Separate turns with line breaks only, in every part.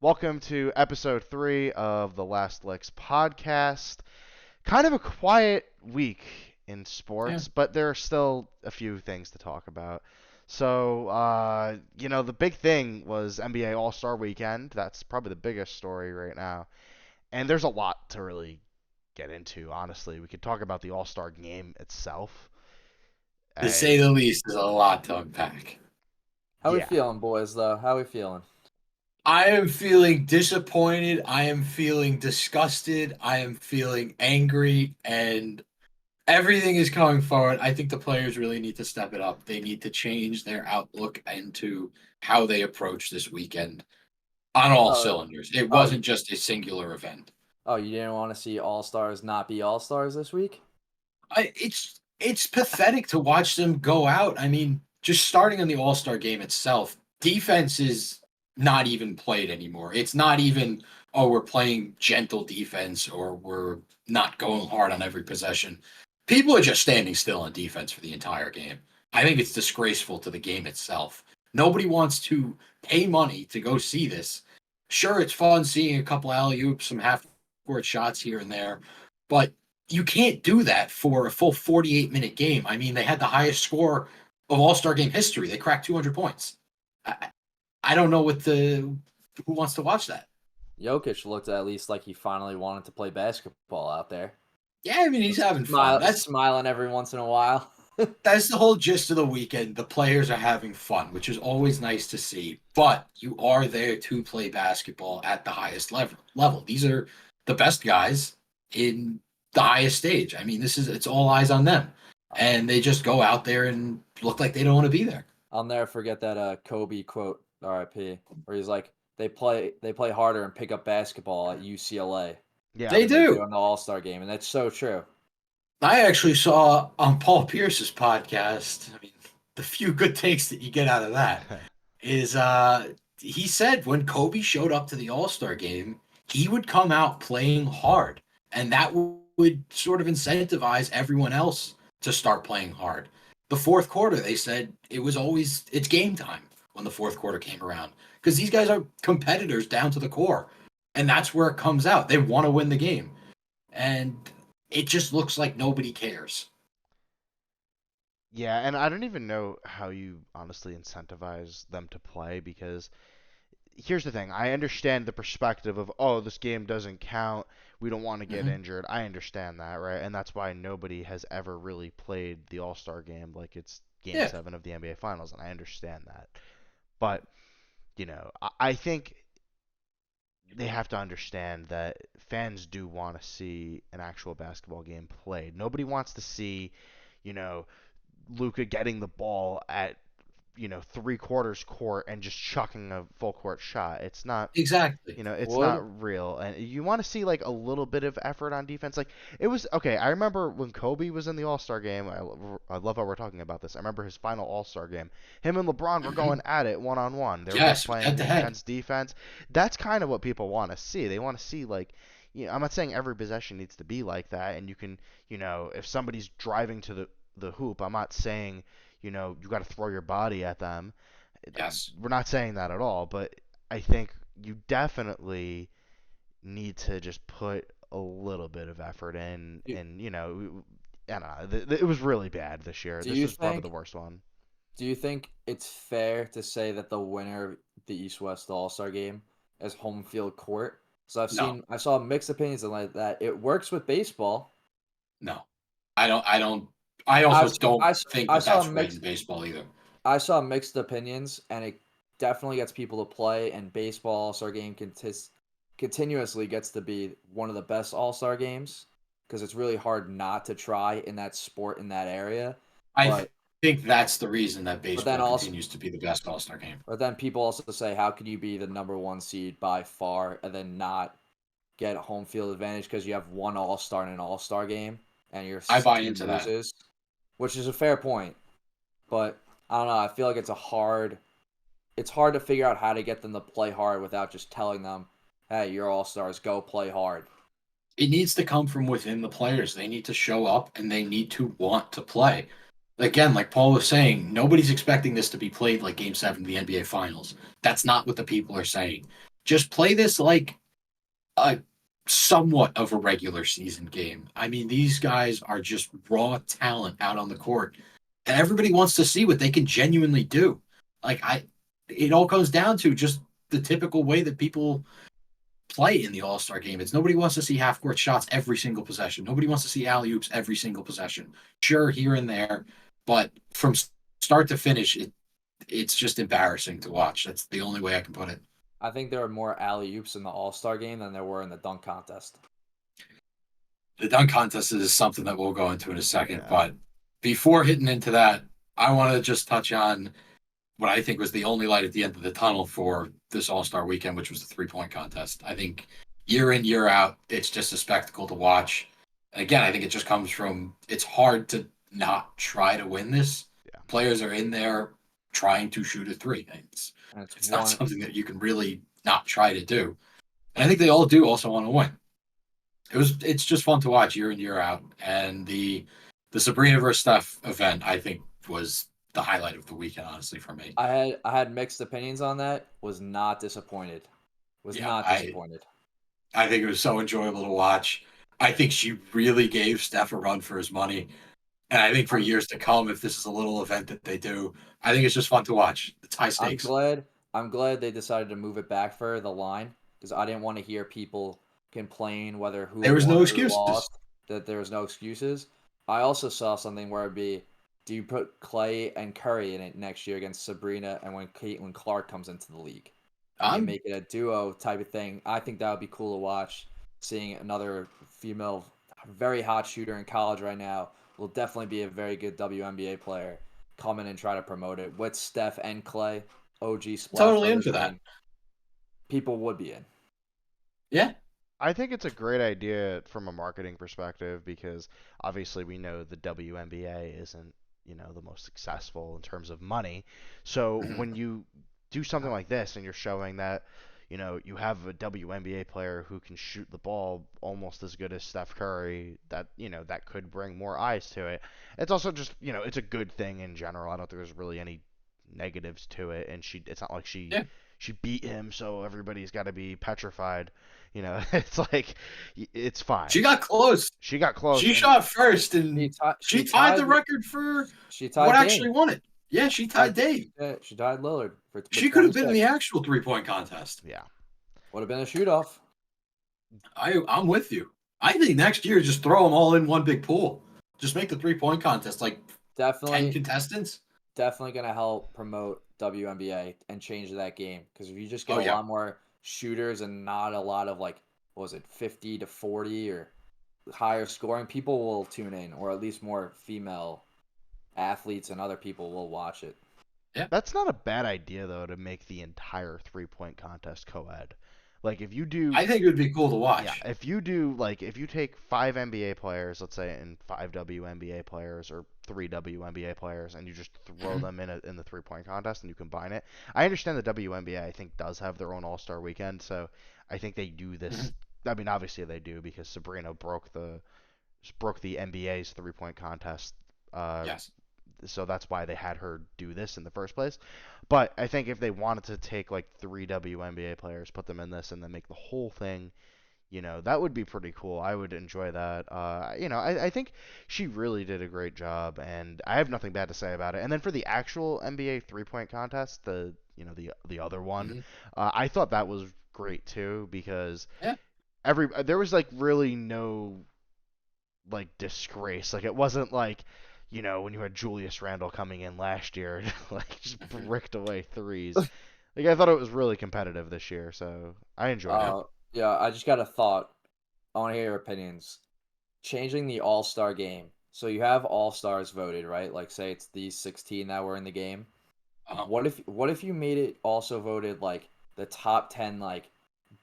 Welcome to episode 3 of the Last Licks podcast. Kind of a quiet week in
Yeah.
sports, but there are still a few things to talk about. The big thing was NBA All Star Weekend. That's probably the biggest story right now. And there's a lot to really get into, honestly. We could talk about the All Star game itself.
To say
And
the least, is a lot to unpack.
How we
yeah,
feeling, boys, though? How we feeling?
I am feeling disappointed. I am feeling disgusted. I am feeling angry, and everything is coming forward. I think the players really need to step it up. They need to change their outlook into how they approach this weekend on all
Oh,
cylinders. It
oh,
wasn't just a singular event.
you didn't want to see All-Stars not be All-Stars this week?
It's pathetic to watch them go out. I mean, just starting on the All-Star game itself, defense is not even played anymore. It's not even, oh, we're playing gentle defense or we're not going hard on every possession. People are just standing still on defense for the entire game. I think it's disgraceful to the game itself. Nobody wants to pay money to go see this. Sure, it's fun seeing a couple alley oops, some half court shots here and there, but you can't do that for a full 48-minute game. I mean, they had the highest score of All-Star game history. They cracked 200 points. I, I don't know who wants to watch that.
Jokic looked at least like he finally wanted to play basketball out there.
Yeah, I mean, he's having fun.
Smiling every once in a while.
That's the whole gist of the weekend. The players are having fun, which is always nice to see. But you are there to play basketball at the highest level. These are the best guys in the highest stage. I mean, it's all eyes on them. And they just go out there and look like they don't want to be there.
I'll never forget that Kobe quote, R.I.P., where he's like, "They play harder and pick up basketball at UCLA
yeah,
They
than they
do.
do in the All-Star game," and that's so true.
I actually saw on Paul Pierce's podcast, I mean, the few good takes that you get out of that is he said when Kobe showed up to the All-Star game, he would come out playing hard, and that would sort of incentivize everyone else to start playing hard. The fourth quarter, they said it's game time when the fourth quarter came around because these guys are competitors down to the core, and that's where it comes out. They want to win the game, and it just looks like nobody cares.
yeah, and I don't even know how you honestly incentivize them to play because here's the thing. I understand the perspective of, oh, this game doesn't count. We don't want to get
Mm-hmm.
injured. I understand that, right? And that's why nobody has ever really played the All Star game like it's Game
Yeah,
7 of the NBA Finals, and I understand that. But, I think they have to understand that fans do want to see an actual basketball game played. Nobody wants to see, you know, Luca getting the ball at 3/4 court and just chucking a full court shot. It's not
exactly.
it's
Would
not real. And you want to see like a little bit of effort on defense. Like it was okay. I remember when Kobe was in the All Star game. I love how we're talking about this. I remember his final All Star game. Him and LeBron were
Mm-hmm.
going at it 1-on-1. They were both
Yes, head
playing
to head.
intense defense. That's kind of what people want to see. They want to see like. I'm not saying every possession needs to be like that, and you can, if somebody's driving to the hoop, I'm not saying, you got to throw your body at them.
Yes.
We're not saying that at all, but I think you definitely need to just put a little bit of effort in,
do,
and I don't know. It was really bad this year.
do
This
you
was probably the
think
worst one.
do you think it's fair to say that the winner of the East-West All-Star game is home field court? So
No.
I saw mixed opinions and like that. It works with baseball.
No. I don't. I
I,
also
s-
don't
I, s-
think
I
that
saw
that's right in
mixed
baseball either.
I saw mixed opinions, and it definitely gets people to play. And baseball All-Star game continuously gets to be one of the best All-Star games because it's really hard not to try in that sport in that area.
I
But
think that's the reason that
but then
baseball
also
continues to be the best All Star game.
but then people also say, how could you be the number one seed by far and then not get home field advantage because you have one All-Star in an All-Star game and your
I buy
team
into that.
loses, which is a fair point. But I don't know. I feel like it's hard to figure out how to get them to play hard without just telling them, "Hey, you're all stars. Go play hard."
It needs to come from within the players. They need to show up and they need to want to play. Again, like Paul was saying, nobody's expecting this to be played like Game 7 of the NBA Finals. That's not what the people are saying. just play this like a somewhat of a regular season game. I mean, these guys are just raw talent out on the court, and everybody wants to see what they can genuinely do. Like it all comes down to just the typical way that people play in the All Star game. It's nobody wants to see half court shots every single possession. Nobody wants to see alley oops every single possession. Sure, here and there, but from start to finish, it's just embarrassing to watch. That's the only way I can put it.
I think there are more alley oops in the All-Star game than there were in the dunk contest.
The dunk contest is something that we'll go into in a second,
Yeah.
but before hitting into that, I want to just touch on what I think was the only light at the end of the tunnel for this All Star weekend, which was the 3-point contest. I think year in, year out, it's just a spectacle to watch. And again, I think it just comes from it's hard to not try to win this.
Yeah.
Players are in there trying to shoot a three. It's not something that you can really not try to do. And I think they all do also want to win. It's just fun to watch year in, year out. And the Sabrina versus Steph event, I think, was the highlight of the weekend, honestly, for me.
I had mixed opinions on that. Was not disappointed.
I think it was so enjoyable to watch. I think she really gave Steph a run for his money. And I think for years to come, if this is a little event that they do, I think it's just fun to watch. It's high stakes.
I'm glad they decided to move it back for the line because I didn't want to hear people complain whether who
there was
won
no
or
excuses.
who lost, that there was no excuses. I also saw something where it'd be, do you put Clay and Curry in it next year against Sabrina and when Caitlin Clark comes into the league? And you make it a duo type of thing. I think that would be cool to watch. Seeing another female, very hot shooter in college right now will definitely be a very good WNBA player. Come in and try to promote it with Steph and Clay. OG Splash
totally
Brothers.
into that.
People would be in.
Yeah.
I think it's a great idea from a marketing perspective because obviously we know the WNBA isn't, the most successful in terms of money. So when you do something like this and you're showing that, you have a WNBA player who can shoot the ball almost as good as Steph Curry, that, that could bring more eyes to it. It's also just, it's a good thing in general. I don't think there's really any negatives to it, and it's not like she beat him, so everybody's got to be petrified. It's like it's fine.
She got close.
She
shot first, and she tied the record for what actually won it. Yeah, she tied Dave.
Yeah, she tied Lillard.
She could have been in the actual 3-point contest.
Yeah,
would have been a shoot-off.
I'm with you. I think next year just throw them all in one big pool. Just make the 3-point contest like
definitely
10 contestants.
Definitely going to help promote WNBA and change that game because if you just get a lot more shooters and not a lot of 50 to 40 or higher scoring, people will tune in, or at least more female athletes and other people will watch it.
Yeah, that's not a bad idea though, to make the entire 3-point contest co-ed. Like if you do,
I think it would be cool to watch.
Yeah, if you do, if you take 5 NBA players, let's say, and 5 WNBA players or 3 WNBA players, and you just throw them in the 3-point contest and you combine it. I understand the WNBA, I think, does have their own All-Star weekend, so I think they do this. I mean, obviously they do because Sabrina broke the NBA's 3-point contest.
Yes.
So that's why they had her do this in the first place. But I think if they wanted to take 3 WNBA players, put them in this, and then make the whole thing, that would be pretty cool. I would enjoy that. I think she really did a great job, and I have nothing bad to say about it. And then for the actual NBA 3-point contest, the other one, I thought that was great too because there was really no disgrace. It wasn't when you had Julius Randle coming in last year, just bricked away threes. I thought it was really competitive this year, so I enjoyed it.
Yeah, I just got a thought. I want to hear your opinions. Changing the All-Star game. So you have All-Stars voted, right? Say it's these 16 that were in the game. What if you made it also voted the top 10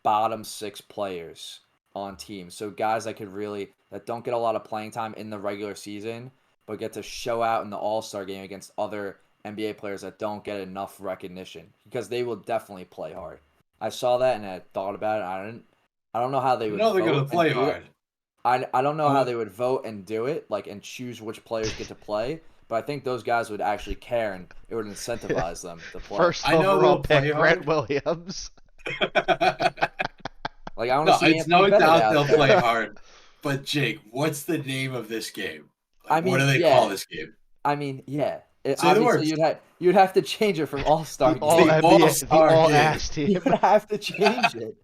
bottom 6 players on teams? So guys that don't get a lot of playing time in the regular season, but get to show out in the All-Star game against other NBA players that don't get enough recognition because they will definitely play hard. I saw that and I thought about it. I don't know how they would.
No, they're gonna play hard.
I don't know how they would vote and do it, and choose which players get to play. But I think those guys would actually care and it would incentivize them to play.
First overall pick, Grant Williams.
Like I want to
No,
see
it's
Anthony
no
Bennett
doubt
out
they'll
there.
play hard. But Jake, what's the name of this game?
I
Like, what do
mean,
they call
yeah.
this game?
I mean, yeah.
Say the
Obviously,
words.
you'd have to change it from All Star
The
It's
all
the
Game.
NBA, the
All-Star
all
game.
ass
You'd
team.
have to change it.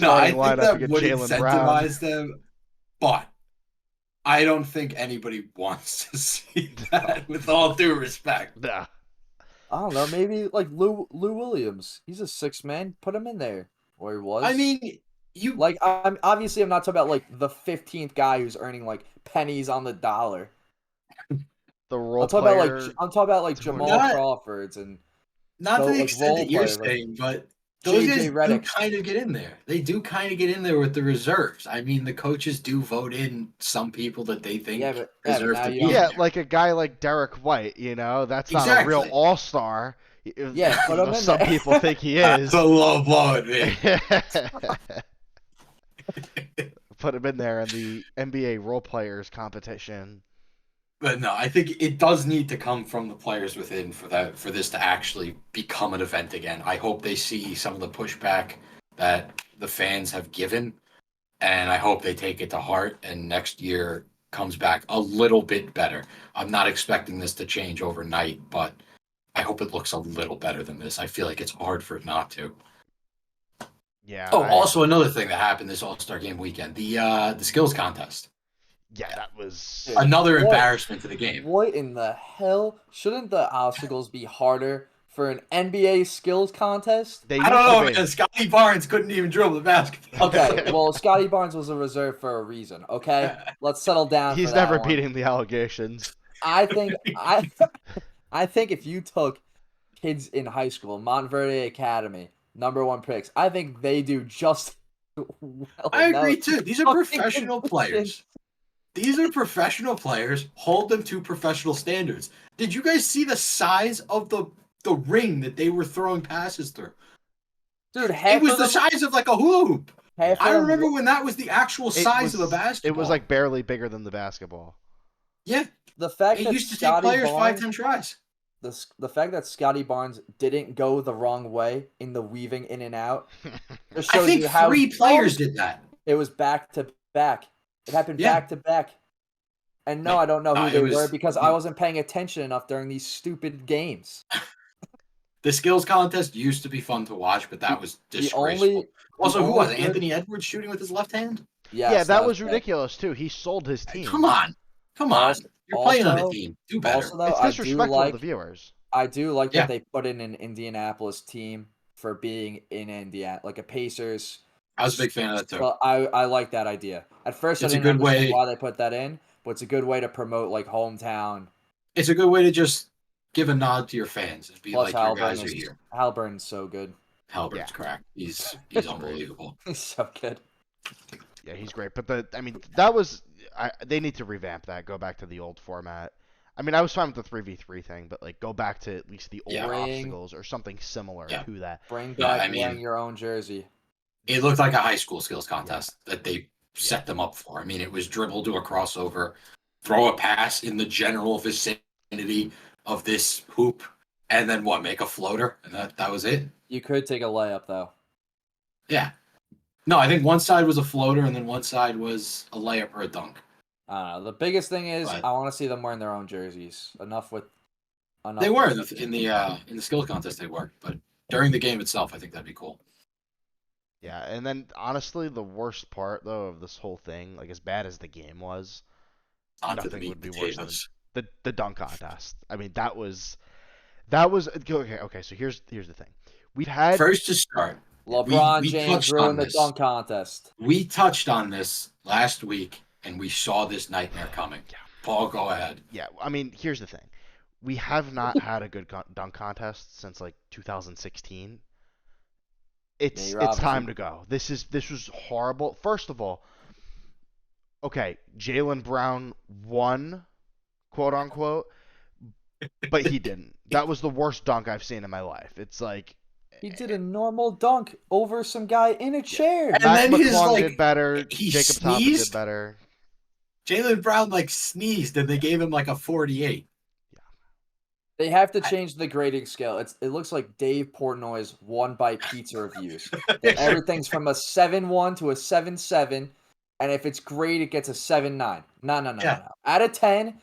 No, I
Starting
think
lineup,
that
you get
would
Jaylen Brown.
incentivize them, but I don't think anybody wants to see that. With all due respect,
Nah.
I don't know. Maybe like Lou Williams. He's a 6 man. Put him in there, or he was.
I mean, you.
Like I'm obviously I'm not talking about like the 15th guy who's earning like pennies on the dollar.
The role player.
I'm talking about like Jamal
Not
Crawfords and
not to the
like
extent
role
that you're
players like
saying, but those guys
JJ
do
Redick.
kind of get in there. They do kind of get in there with the reserves. I mean, the coaches do vote in some people that they think
Yeah, but
deserve
now
to
you
be
don't.
in
Yeah,
there.
like a guy like Derek White. That's not a real
Exactly.
all star.
Yeah, put
Even
him
though
in
some
there.
people think he
That's
is.
a low blow at me.
Put him in there in the NBA role players competition.
But no, I think it does need to come from the players within for this to actually become an event again. I hope they see some of the pushback that the fans have given, and I hope they take it to heart and next year comes back a little bit better. I'm not expecting this to change overnight, but I hope it looks a little better than this. I feel like it's hard for it not to.
Yeah,
Oh, also another thing that happened this All-Star game weekend, the skills contest.
yeah, that was.
Dude,
Another
what-
embarrassment to the game.
What in the hell? Shouldn't the obstacles be harder for an NBA skills contest?
They
I don't know,
used to
man. Scotty Barnes couldn't even dribble the basketball.
Okay, well, Scotty Barnes was a reserve for a reason. Okay, let's settle down.
be. He's
for that
never
one.
beating the allegations.
I think I think if you took kids in high school, Montverde Academy, #1 picks, I think they do just well.
I
in
agree
those
too. These are
fucking
professional
conditions.
players. These are professional players. Hold them to professional standards. Did you guys see the size of the ring that they were throwing passes through?
Dude,
It was the size of like a hula hoop.
half
I
of them-
remember when that was the actual size of a basketball.
It was like barely bigger than the basketball.
yeah,
the fact
it
that
used to take
Scotty
players
Barnes,
5-10 tries.
the fact that Scotty Barnes didn't go the wrong way in the weaving in and out, just
I
shows
think
you how
3 players
dumb
did that.
it was back to back. It happened
Yeah.
back to back. And no, I don't know
No,
who
it
they
was-
were because I wasn't paying attention enough during these stupid games.
The skills contest used to be fun to watch, but that was disgraceful. Also,
the
who was
only
it?
good-
Anthony Edwards shooting with his left hand?
Yes,
Yeah, that was
bad.
ridiculous too. He sold his team.
Come on.
Also-
You're playing on a
also-
team. Do better.
Also, though,
It's disrespectful to the viewers.
I do like
Yeah.
that they put in an Indianapolis team for being in Indiana, like a Pacers.
I was a big fan of that too.
Well, I like that idea. At first,
It's
I
a
didn't
good
understand
way-
why they put that in, but it's a good way to promote like hometown.
It's a good way to just give a nod to your fans and be
Plus,
like, your guys are here.
Halburn's so good.
Halbert's
Yeah.
cracked. He's
great.
unbelievable.
He's so good.
Yeah, he's great. But they need to revamp that. Go back to the old format. I mean, I was fine with the 3v3 thing, but like go back to at least the old
Yeah.
obstacles or something similar
Yeah.
to that.
Bring
No,
back
I mean-
wearing your own jersey.
It looked like a high school skills contest that they set them up for. I mean, it was dribble to a crossover, throw a pass in the general vicinity of this hoop, and then make a floater, and that was it.
You could take a layup though.
Yeah. No, I think one side was a floater, and then one side was a layup or a dunk.
The biggest thing is
But-
I want to see them wearing their own jerseys. Enough with.
They were in the skills contest. They were, but during the game itself, I think that'd be cool.
Yeah, and then honestly, the worst part though of this whole thing, like as bad as the game was,
Onto the
nothing
meat
would be
and
worse than
potatoes.
the dunk contest. I mean, that was okay. Okay, so here's the thing. We've had
First to start,
LeBron
we
James
touched
ruined
on
the
this.
dunk contest.
we touched on this last week, and we saw this nightmare coming.
Yeah.
Paul, go ahead.
Yeah, I mean, here's the thing. We have not had a good dunk contest since like 2016. It's
you're
it's time
obviously-
to go. This was horrible. First of all, okay, Jaylen Brown won, quote unquote, but he didn't. That was the worst dunk I've seen in my life. It's like
He did a normal dunk over some guy in a chair.
And
Mac
then his,
McClung
like,
did better.
he
Jacob Toppin did
sneezed?
better.
Jaylen Brown sneezed, and they gave him a 48.
They have to change the grading scale. It looks like Dave Portnoy's One Bite Pizza reviews. That everything's from a 7.1 to a 7.7, and if it's great, it gets a 7.9. No, no, no, no,
Yeah.
no. Out of 10,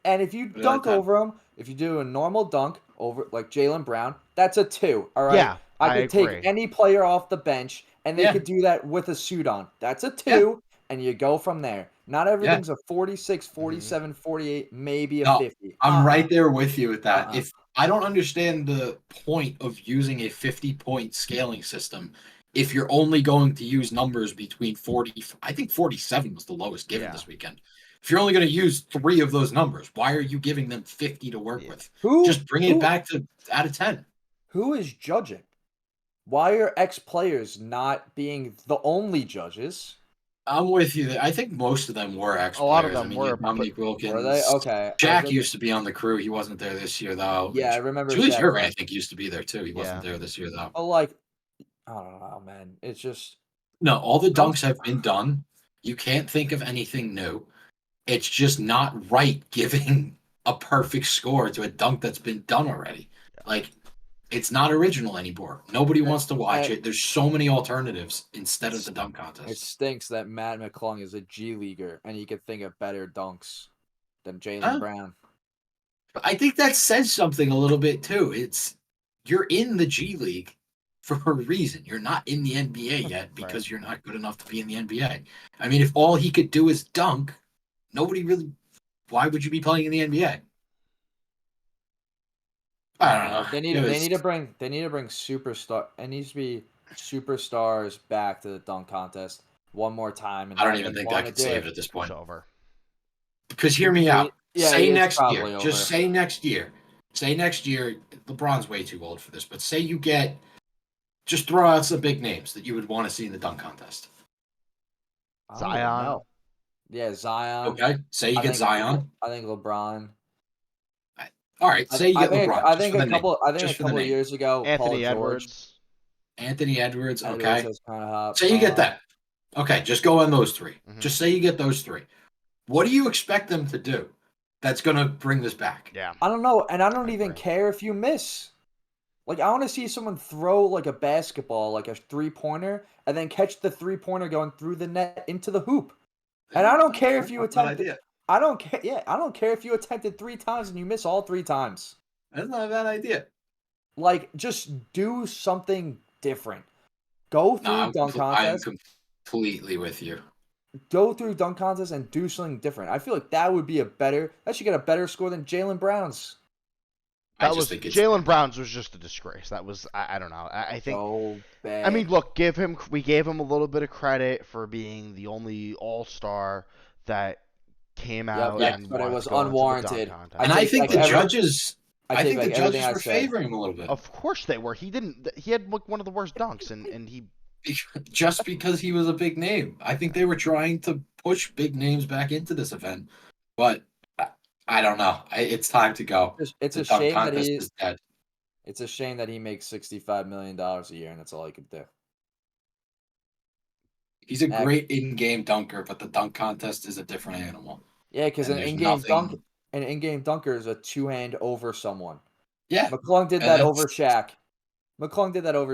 and if you
Out of
dunk
10.
over them, if you do a normal dunk over like Jaylen Brown, that's a 2. All right.
Yeah,
I
I
could take
agree.
any player off the bench, and they
Yeah.
could do that with a suit on. That's a 2,
Yeah.
and you go from there. Not everything's a 46, 47, 48, maybe a
No,
50.
I'm right there with you with that.
Uh-uh.
If I don't understand the point of using a 50-point scaling system, if you're only going to use numbers between 40, I think 47 was the lowest given
Yeah.
this weekend. If you're only going to use 3 of those numbers, why are you giving them 50 to work
Yeah.
with?
Who
Just bring it
who
back to out of 10.
who is judging? Why are ex players not being the only judges?
I'm with you. I think most of them were ex
A lot of
players. I
them
mean, you
were,
have
but
Dominique
Were they?
Wilkins.
Okay. I was
Jack
thinking,
used to be on the crew. He wasn't there this year, though.
yeah, I remember
Julius
Shaq.
Irving, I think, used to be there, too. He
yeah.
wasn't there this year, though.
But like, I don't know, man. It's just
No, all the
don't
dunks have been done. You can't think of anything new. It's just not right giving a perfect score to a dunk that's been done already. Like, it's not original anymore. Nobody wants to watch it. There's so many alternatives instead of the dunk
it
contest.
stinks that Matt McClung is a G leaguer and he could think of better dunks than Jaylen
Huh?
Brown.
I think that says something a little bit too. You're in the G League for a reason. You're not in the NBA yet because
Right.
you're not good enough to be in the NBA. I mean, if all he could do is dunk, nobody really. Why would you be playing in the NBA? I don't know.
They need to bring superstar. It needs to be superstars back to the dunk contest one more time. And
I don't
have
even
them
think that
wanna
could
do
save
it.
it at this
It's
point.
over.
Because hear me out.
Yeah,
Say
it's
next year.
probably over.
Just say next year. Say next year. LeBron's way too old for this, but say you get. Just throw out some big names that you would want to see in the dunk contest.
I don't even
Zion.
know. Yeah, Zion.
Okay. Say you get Zion.
I think LeBron.
All right. Say you get LeBron.
I
Just
think
for the
a couple.
name.
I think
Just
a
for the
couple of
name.
years ago,
Anthony
Paul George.
Edwards.
Anthony Edwards.
Edwards
Okay.
was kind of hot.
Say you get that. Okay. Just go on those 3.
Mhm.
Just say you get those 3. What do you expect them to do that's going to bring this back?
Yeah.
I don't know, and I don't
I
even
agree.
care if you miss. Like, I want to see someone throw like a basketball, like a 3-pointer, and then catch the 3-pointer going through the net into the hoop. And I don't care if you attempt it. I don't care. Yeah, I don't care if you attempted 3 times and you miss all 3 times.
That's not a bad idea.
Like, just do something different. Go through dunk contests.
I'm completely with you.
Go through dunk contests and do something different. I feel like that would be that should get a better score than Jaylen Brown's.
That was Jaylen Brown's was just a disgrace. That was I don't know. I think.
So bad.
I mean, look, we gave him a little bit of credit for being the only All-Star that came out and
but it was
wanted to go into the
unwarranted.
dunk contest.
And I think the judges. I think the judges
I
were
said.
favoring him a little bit.
Of course they were. He didn't. He had like one of the worst dunks, and he.
Just because he was a big name. I think they were trying to push big names back into this event, but I don't know. It's time to go.
It's
The
a
dunk
shame that
contest is dead.
It's a shame that he makes $65 million a year, and that's all he could do.
He's a great in-game dunker, but the dunk contest is a different animal.
Yeah, because an in-game dunker is a 2-hand over someone.
Yeah,
McClung did that over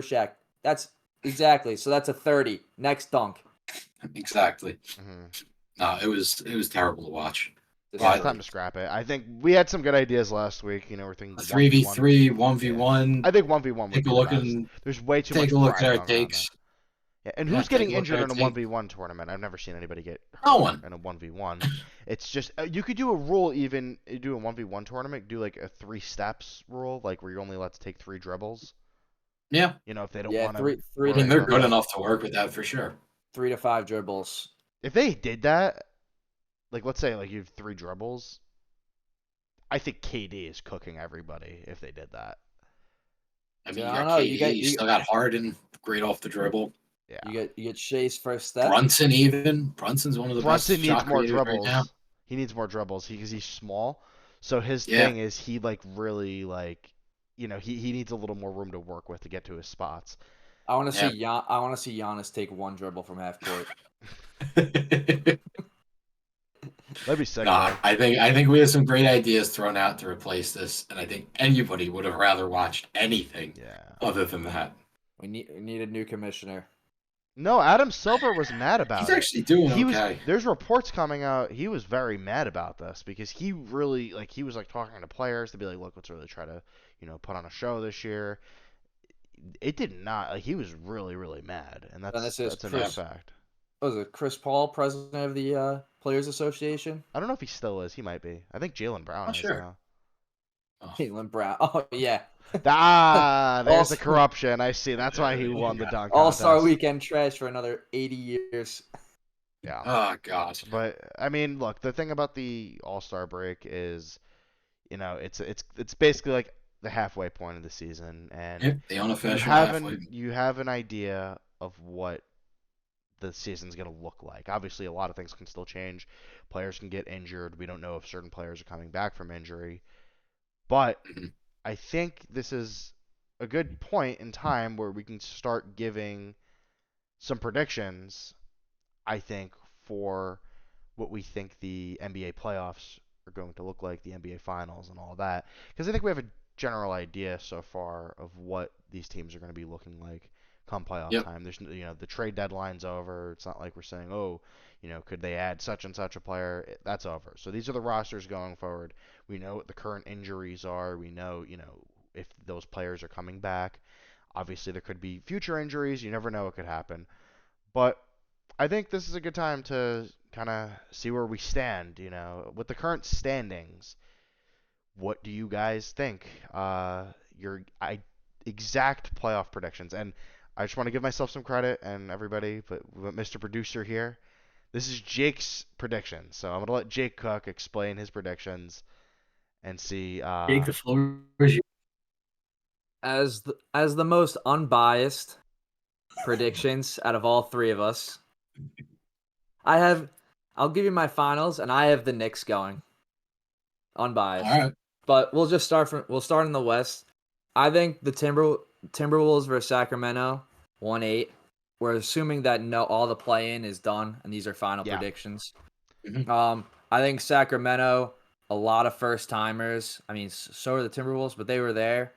Shaq. That's exactly. So that's a 30. Next dunk.
Exactly.
Mm-hmm.
No, it was terrible to watch.
Yeah, it's time to scrap it. I think we had some good ideas last week. You know, we're thinking
3v3, 1v1.
I think 1v1 would be the best. There's way too much.
Take a look at our takes.
Yeah, and who's getting injured in a 1v1 tournament? I've never seen anybody get hurt
no one
in a 1v1. It's just you could do a rule even do a 1v1 tournament, do like a 3 steps rule, like where you're only allowed to take 3 dribbles.
Yeah.
You know, if they don't want to.
I mean, they're good enough to work with that for sure.
3 to 5 dribbles.
If they did that, like let's say like you have 3 dribbles, I think KD is cooking everybody if they did that.
I mean, you still got Harden, great off the dribble.
Yeah.
You get Shea's first step.
Brunson's one of the best.
Brunson needs more dribbles.
Right now.
He needs more dribbles because he's small. So his thing is he like really like, you know, he needs a little more room to work with to get to his spots.
I want to see Giannis take 1 dribble from half court.
That'd be sick,
Nah,
though.
I think we have some great ideas thrown out to replace this, and I think anybody would have rather watched anything
Yeah.
other than that.
We need a new commissioner.
No, Adam Silver was mad
He's
about it.
actually doing
He was
okay.
there's reports coming out. He was very mad about this because he really he was talking to players to be like, look, let's really try to put on a show this year. It did not. He was really really mad, and
And
that's
this is
that's a known
Chris.
fact.
Was it Chris Paul, president of the Players Association?
I don't know if he still is. He might be. I think Jalen Brown
Not
is
sure.
now.
Oh,
Caitlin Brown. Oh yeah.
There's the
Also,
corruption. I see. That's why he won the
yeah.
dunk
All-Star
contest.
Weekend trash for another 80 years.
Yeah.
Oh God.
But I mean, look, the thing about the All-Star break is, it's basically like the halfway point of the season, and
Yep, the
you
unofficial
have
halfway.
an idea of what the season's going to look like. Obviously, a lot of things can still change. Players can get injured. We don't know if certain players are coming back from injury. But
Mhm.
I think this is a good point in time where we can start giving some predictions, I think, for what we think the NBA playoffs are going to look like, the NBA finals and all that. Because I think we have a general idea so far of what these teams are going to be looking like come playoff
Yep.
time. There's the trade deadline's over. It's not like we're saying, oh, could they add such and such a player? That's over. So these are the rosters going forward. We know what the current injuries are. We know, if those players are coming back. Obviously, there could be future injuries. You never know what could happen. But I think this is a good time to kind of see where we stand, with the current standings. What do you guys think? Your exact playoff predictions. And I just want to give myself some credit and everybody, but Mr. Producer here, this is Jake's prediction. So I'm going to let Jake Cook explain his predictions and see.
Jake, the floor is yours.
As the most unbiased predictions out of all three of us, I have. I'll give you my finals, and I have the Knicks going.
All
Unbiased.
right.
But we'll start in the West. I think the Timberwolves versus Sacramento 1-8. We're assuming that all the play in is done and these are final
Yeah.
predictions.
Mhm.
I think Sacramento, a lot of first timers. I mean, so are the Timberwolves, but they were there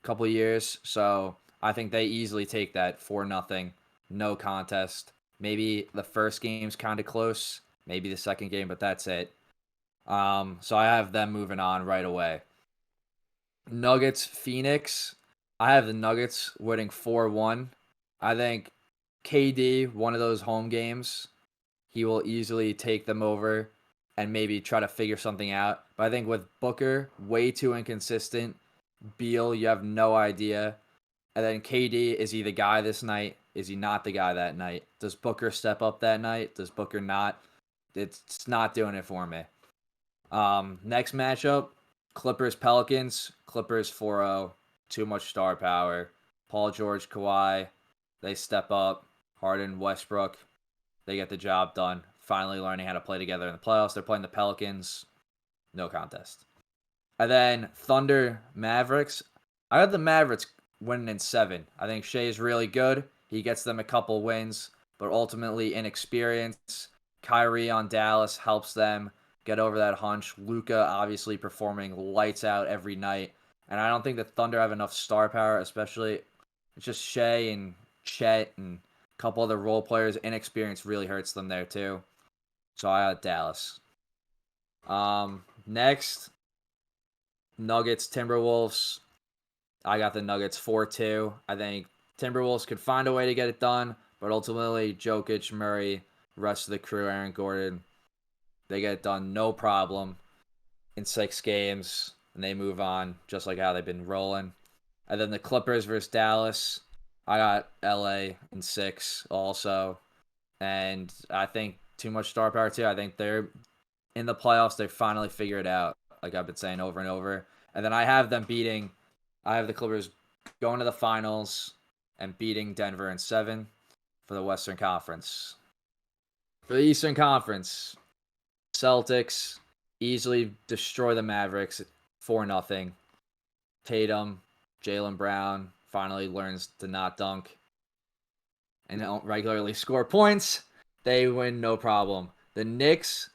a couple years, so I think they easily take that 4-0, no contest. Maybe the first game's kind of close, maybe the second game, but that's it. So I have them moving on right away. Nuggets, Phoenix. I have the Nuggets winning 4-1. I think KD, one of those home games, he will easily take them over and maybe try to figure something out. But I think with Booker, way too inconsistent. Beal, you have no idea. And then KD, is he the guy this night? Is he not the guy that night? Does Booker step up that night? Does Booker not? It's not doing it for me. Next matchup, Clippers Pelicans. Clippers 4-0. Too much star power. Paul George, Kawhi, they step up. Harden, Westbrook, they get the job done. Finally learning how to play together in the playoffs. They're playing the Pelicans. No contest. And then Thunder, Mavericks. I had the Mavericks winning in 7. I think Shea is really good. He gets them a couple wins, but ultimately inexperience. Kyrie on Dallas helps them get over that hunch. Luka obviously performing lights out every night. And I don't think the Thunder have enough star power, especially it's just Shea and Chet and a couple other role players. Inexperience really hurts them there too. So I had Dallas. Next, Nuggets, Timberwolves. I got the Nuggets 4-2. I think Timberwolves could find a way to get it done, but ultimately Jokic, Murray, rest of the crew, Aaron Gordon, they get it done no problem in 6 games, and they move on just like how they've been rolling. And then the Clippers versus Dallas. I got LA in 6 also. And I think too much star power too. I think they're in the playoffs. They finally figure it out, like I've been saying over and over. And then I have the Clippers going to the finals and beating Denver in 7 for the Western Conference. For the Eastern Conference, Celtics easily destroy the Mavericks 4-0. Tatum, Jaylen Brown finally learns to not dunk and don't regularly score points. They win no problem. The Knicks,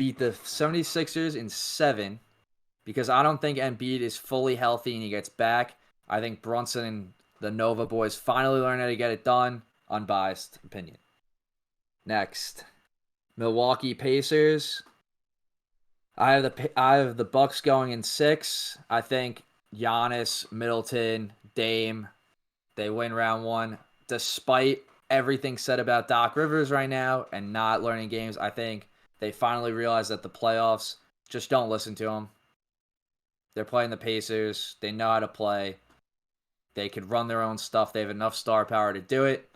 beat the 76ers in 7 because I don't think Embiid is fully healthy and he gets back. I think Brunson and the Nova boys finally learn how to get it done. Unbiased opinion. Next, Milwaukee Pacers. I have the Bucks going in 6. I think Giannis, Middleton, Dame, they win round 1. Despite everything said about Doc Rivers right now and not learning games, I think they finally realize that the playoffs, just don't listen to them. They're playing the Pacers. They know how to play. They could run their own stuff. They have enough star power to do it.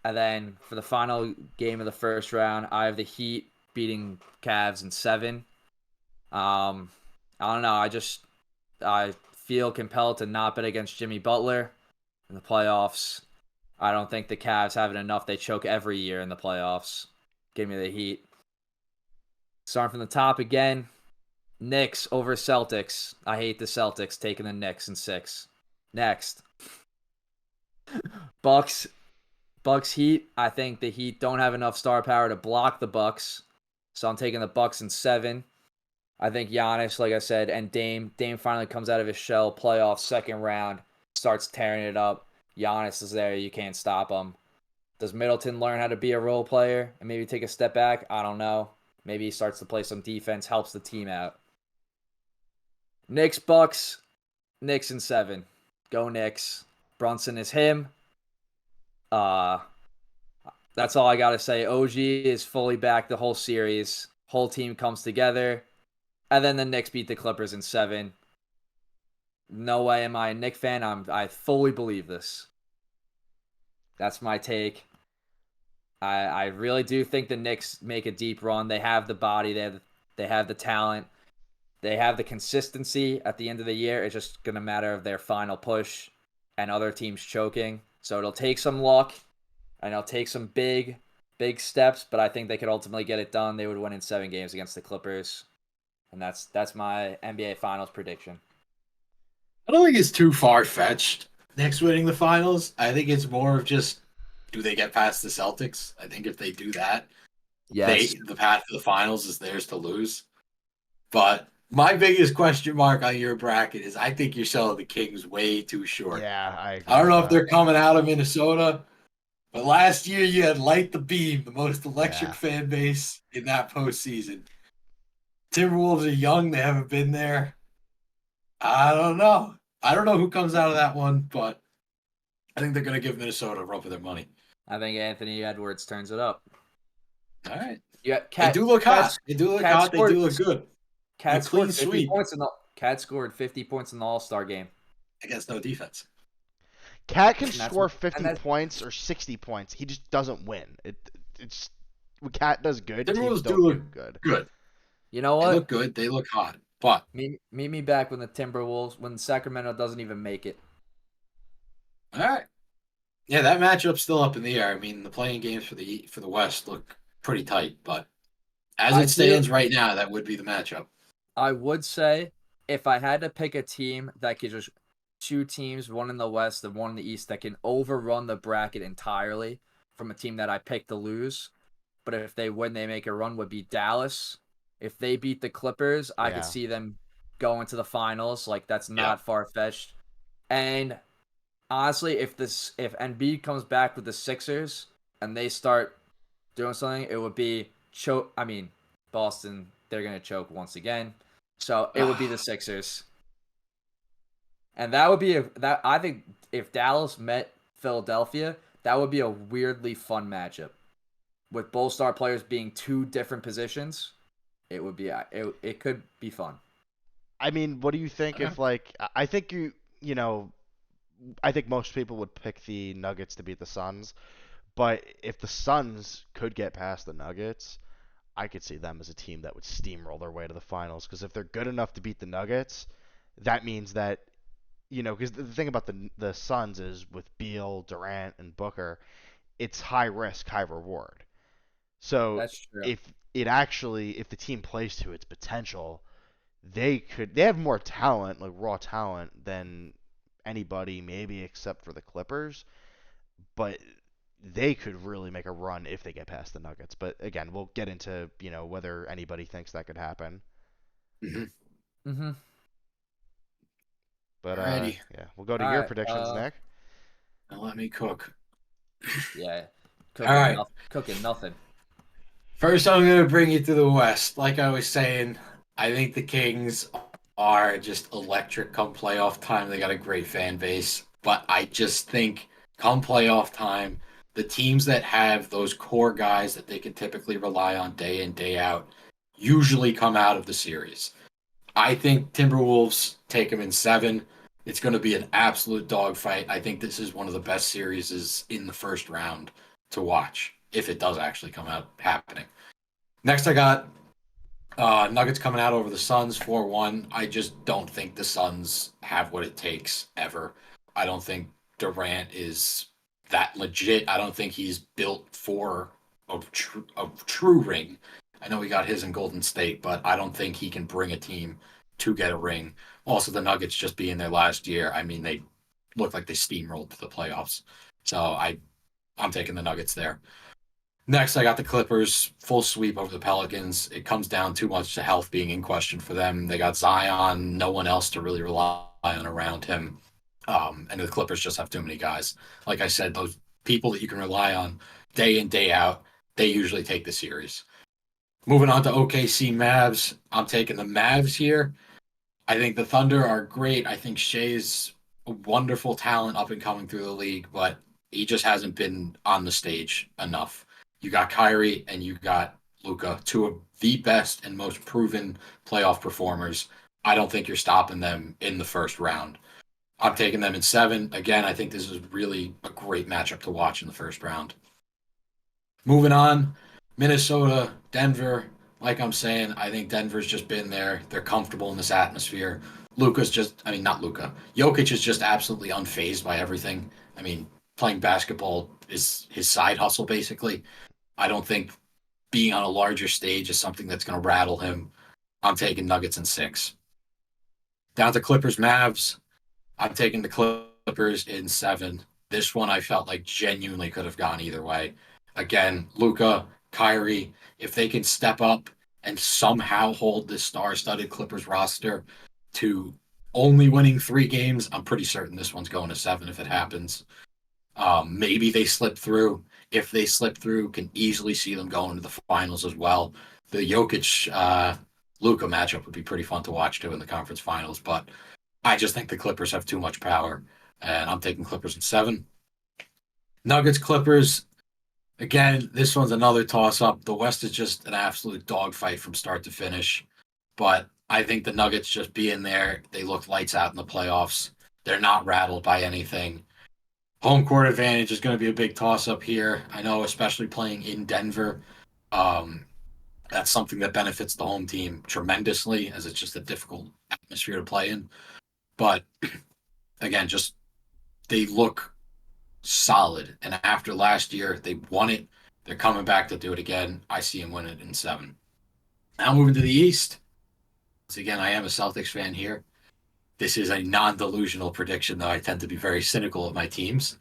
And then for the final game of the first round, I have the Heat beating Cavs in 7. I don't know. I feel compelled to not bet against Jimmy Butler in the playoffs. I don't think the Cavs have it enough. They choke every year in the playoffs. Give me the Heat. Starting from the top again. Knicks over Celtics. I hate the Celtics taking the Knicks in 6. Next. Bucks Heat. I think the Heat don't have enough star power to block the Bucks. So I'm taking the Bucks in 7. I think Giannis, like I said, and Dame finally comes out of his shell, playoff second round, starts tearing it up. Giannis is there. You can't stop him. Does Middleton learn how to be a role player and maybe take a step back? I don't know. Maybe he starts to play some defense, helps the team out. Knicks, Bucks. Knicks in 7. Go Knicks. Brunson is him. That's all I got to say. OG is fully back the whole series. Whole team comes together. And then the Knicks beat the Clippers in 7. No way am I a Knicks fan. I fully believe this. That's my take. I really do think the Knicks make a deep run. They have the body. They have the talent. They have the consistency at the end of the year. It's just going to matter of their final push and other teams choking. So it'll take some luck and it'll take some big steps, but I think they could ultimately get it done. They would win in 7 games against the Clippers. And that's my NBA Finals prediction.
I don't think it's too far-fetched, Knicks winning the finals. I think it's more of just, do they get past the Celtics? I think if they do that,
Yes.
the path to the finals is theirs to lose. But my biggest question mark on your bracket is I think you're selling the Kings way too short.
Yeah, I agree.
I don't know
with
if they're
that.
coming out of Minnesota, but last year you had Light the Beam, the most electric
Yeah.
fan base in that postseason. Timberwolves are young. They haven't been there. I don't know. I don't know who comes out of that one, but I think they're going to give Minnesota a run for their money.
I think Anthony Edwards turns it up.
All right.
Yeah,
They do look hot. They do look hot. They do look good.
Cat
A clean
scored 50
sweep.
points Cat scored 50 points in the All-Star game.
Against no defense.
Cat can
And that's-
score
and
50
that's-
points or 60 points. He just doesn't win. It's when Cat does good, teams
Timberwolves
don't
do
do
look
good.
good.
You know
They
what?
look good. They look hot. But
Meet me back when the Timberwolves, when Sacramento doesn't even make it.
all right. Yeah, that matchup's still up in the air. I mean, the playing games for the West look pretty tight, but as it stands right now, that would be the matchup.
I would say if I had to pick a team that could just 2 teams, one in the West and one in the East, that can overrun the bracket entirely from a team that I picked to lose, but if they win, they make a run, would be Dallas. If they beat the Clippers, I could
Yeah.
see them going to the finals. Like, that's
Yeah.
not far-fetched. And honestly, if Embiid comes back with the Sixers and they start doing something, it would be Boston, they're going to choke once again. So it would be the Sixers. And that would be I think if Dallas met Philadelphia, that would be a weirdly fun matchup. With both star players being 2 different positions, it would be it could be fun.
I mean, what do you think if I think I think most people would pick the Nuggets to beat the Suns, but if the Suns could get past the Nuggets, I could see them as a team that would steamroll their way to the finals because if they're good enough to beat the Nuggets, that means that because the thing about the Suns is with Beal, Durant, and Booker, it's high risk, high reward. So
That's true.
if the team plays to its potential, they have more talent, like raw talent, than anybody maybe except for the Clippers. But they could really make a run if they get past the Nuggets. But again, we'll get into whether anybody thinks that could happen.
Mm-hmm.
Mm-hmm.
But
Alrighty.
yeah, we'll go to
All
your
right.
predictions, Nick.
Now let me cook.
Yeah.
All right.
Cooking nothing.
First, I'm going to bring you to the West. Like I was saying, I think the Kings are just electric come playoff time. They got a great fan base. But I just think come playoff time, the teams that have those core guys that they can typically rely on day in, day out, usually come out of the series. I think Timberwolves take them in 7. It's going to be an absolute dogfight. I think this is one of the best series in the first round to watch if it does actually come out happening. Next, I got Nuggets coming out over the Suns 4-1. I just don't think the Suns have what it takes ever. I don't think Durant is that legit. I don't think he's built for a true ring. I know he got his in Golden State, but I don't think he can bring a team to get a ring. Also, the Nuggets just being there last year, I mean, they look like they steamrolled to the playoffs. So I'm taking the Nuggets there. Next, I got the Clippers, full sweep over the Pelicans. It comes down too much to health being in question for them. They got Zion, no one else to really rely on around him. And the Clippers just have too many guys. Like I said, those people that you can rely on day in, day out, they usually take the series. Moving on to OKC Mavs, I'm taking the Mavs here. I think the Thunder are great. I think Shea's a wonderful talent up and coming through the league, but he just hasn't been on the stage enough. You got Kyrie and you got Luka, two of the best and most proven playoff performers. I don't think you're stopping them in the first round. I'm taking them in 7. Again, I think this is really a great matchup to watch in the first round. Moving on, Minnesota, Denver. Like I'm saying, I think Denver's just been there. They're comfortable in this atmosphere. Not Luka. Jokic is just absolutely unfazed by everything. I mean, playing basketball is his side hustle, basically. I don't think being on a larger stage is something that's going to rattle him. I'm taking Nuggets in 6. Down to Clippers, Mavs. I'm taking the Clippers in 7. This one I felt like genuinely could have gone either way. Again, Luka, Kyrie, if they can step up and somehow hold this star-studded Clippers roster to only winning 3 games, I'm pretty certain this one's going to 7 if it happens. Maybe they slip through. If they slip through, can easily see them going to the finals as well. The Jokic Luka matchup would be pretty fun to watch too in the conference finals, but I just think the Clippers have too much power, and I'm taking Clippers in 7. Nuggets, Clippers. Again, this one's another toss-up. The West is just an absolute dogfight from start to finish, but I think the Nuggets just being there, they look lights out in the playoffs. They're not rattled by anything. Home court advantage is going to be a big toss-up here. I know, especially playing in Denver. That's something that benefits the home team tremendously, as it's just a difficult atmosphere to play in. But again, just they look solid. And after last year, they won it. They're coming back to do it again. I see them win it in 7. Now moving to the East. Once again, I am a Celtics fan here. This is a non-delusional prediction, though I tend to be very cynical of my teams.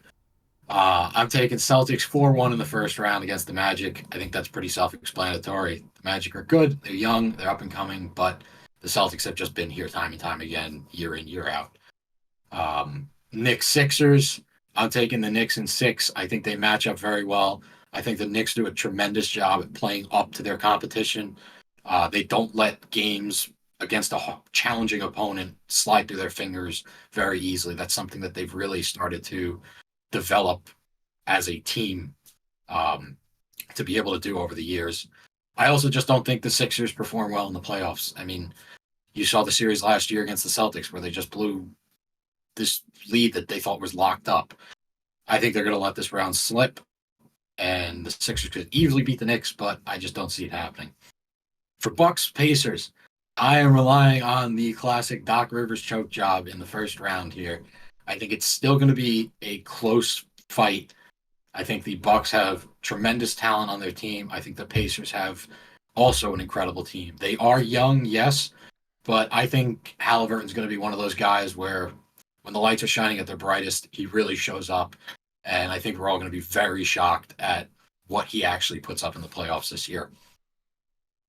I'm taking Celtics 4-1 in the first round against the Magic. I think that's pretty self-explanatory. The Magic are good. They're young. They're up and coming. But the Celtics have just been here time and time again, year in, year out. Knicks Sixers. I'm taking the Knicks in 6. I think they match up very well. I think the Knicks do a tremendous job at playing up to their competition. They don't let games against a challenging opponent slide through their fingers very easily. That's something that they've really started to develop as a team to be able to do over the years. I also just don't think the Sixers perform well in the playoffs. I mean, you saw the series last year against the Celtics where they just blew this lead that they thought was locked up. I think they're going to let this round slip, and the Sixers could easily beat the Knicks, but I just don't see it happening. For Bucks Pacers, I am relying on the classic Doc Rivers choke job in the first round here. I think it's still going to be a close fight. I think the Bucks have tremendous talent on their team. I think the Pacers have also an incredible team. They are young, yes, but I think Halliburton's going to be one of those guys where when the lights are shining at their brightest, he really shows up. And I think we're all going to be very shocked at what he actually puts up in the playoffs this year.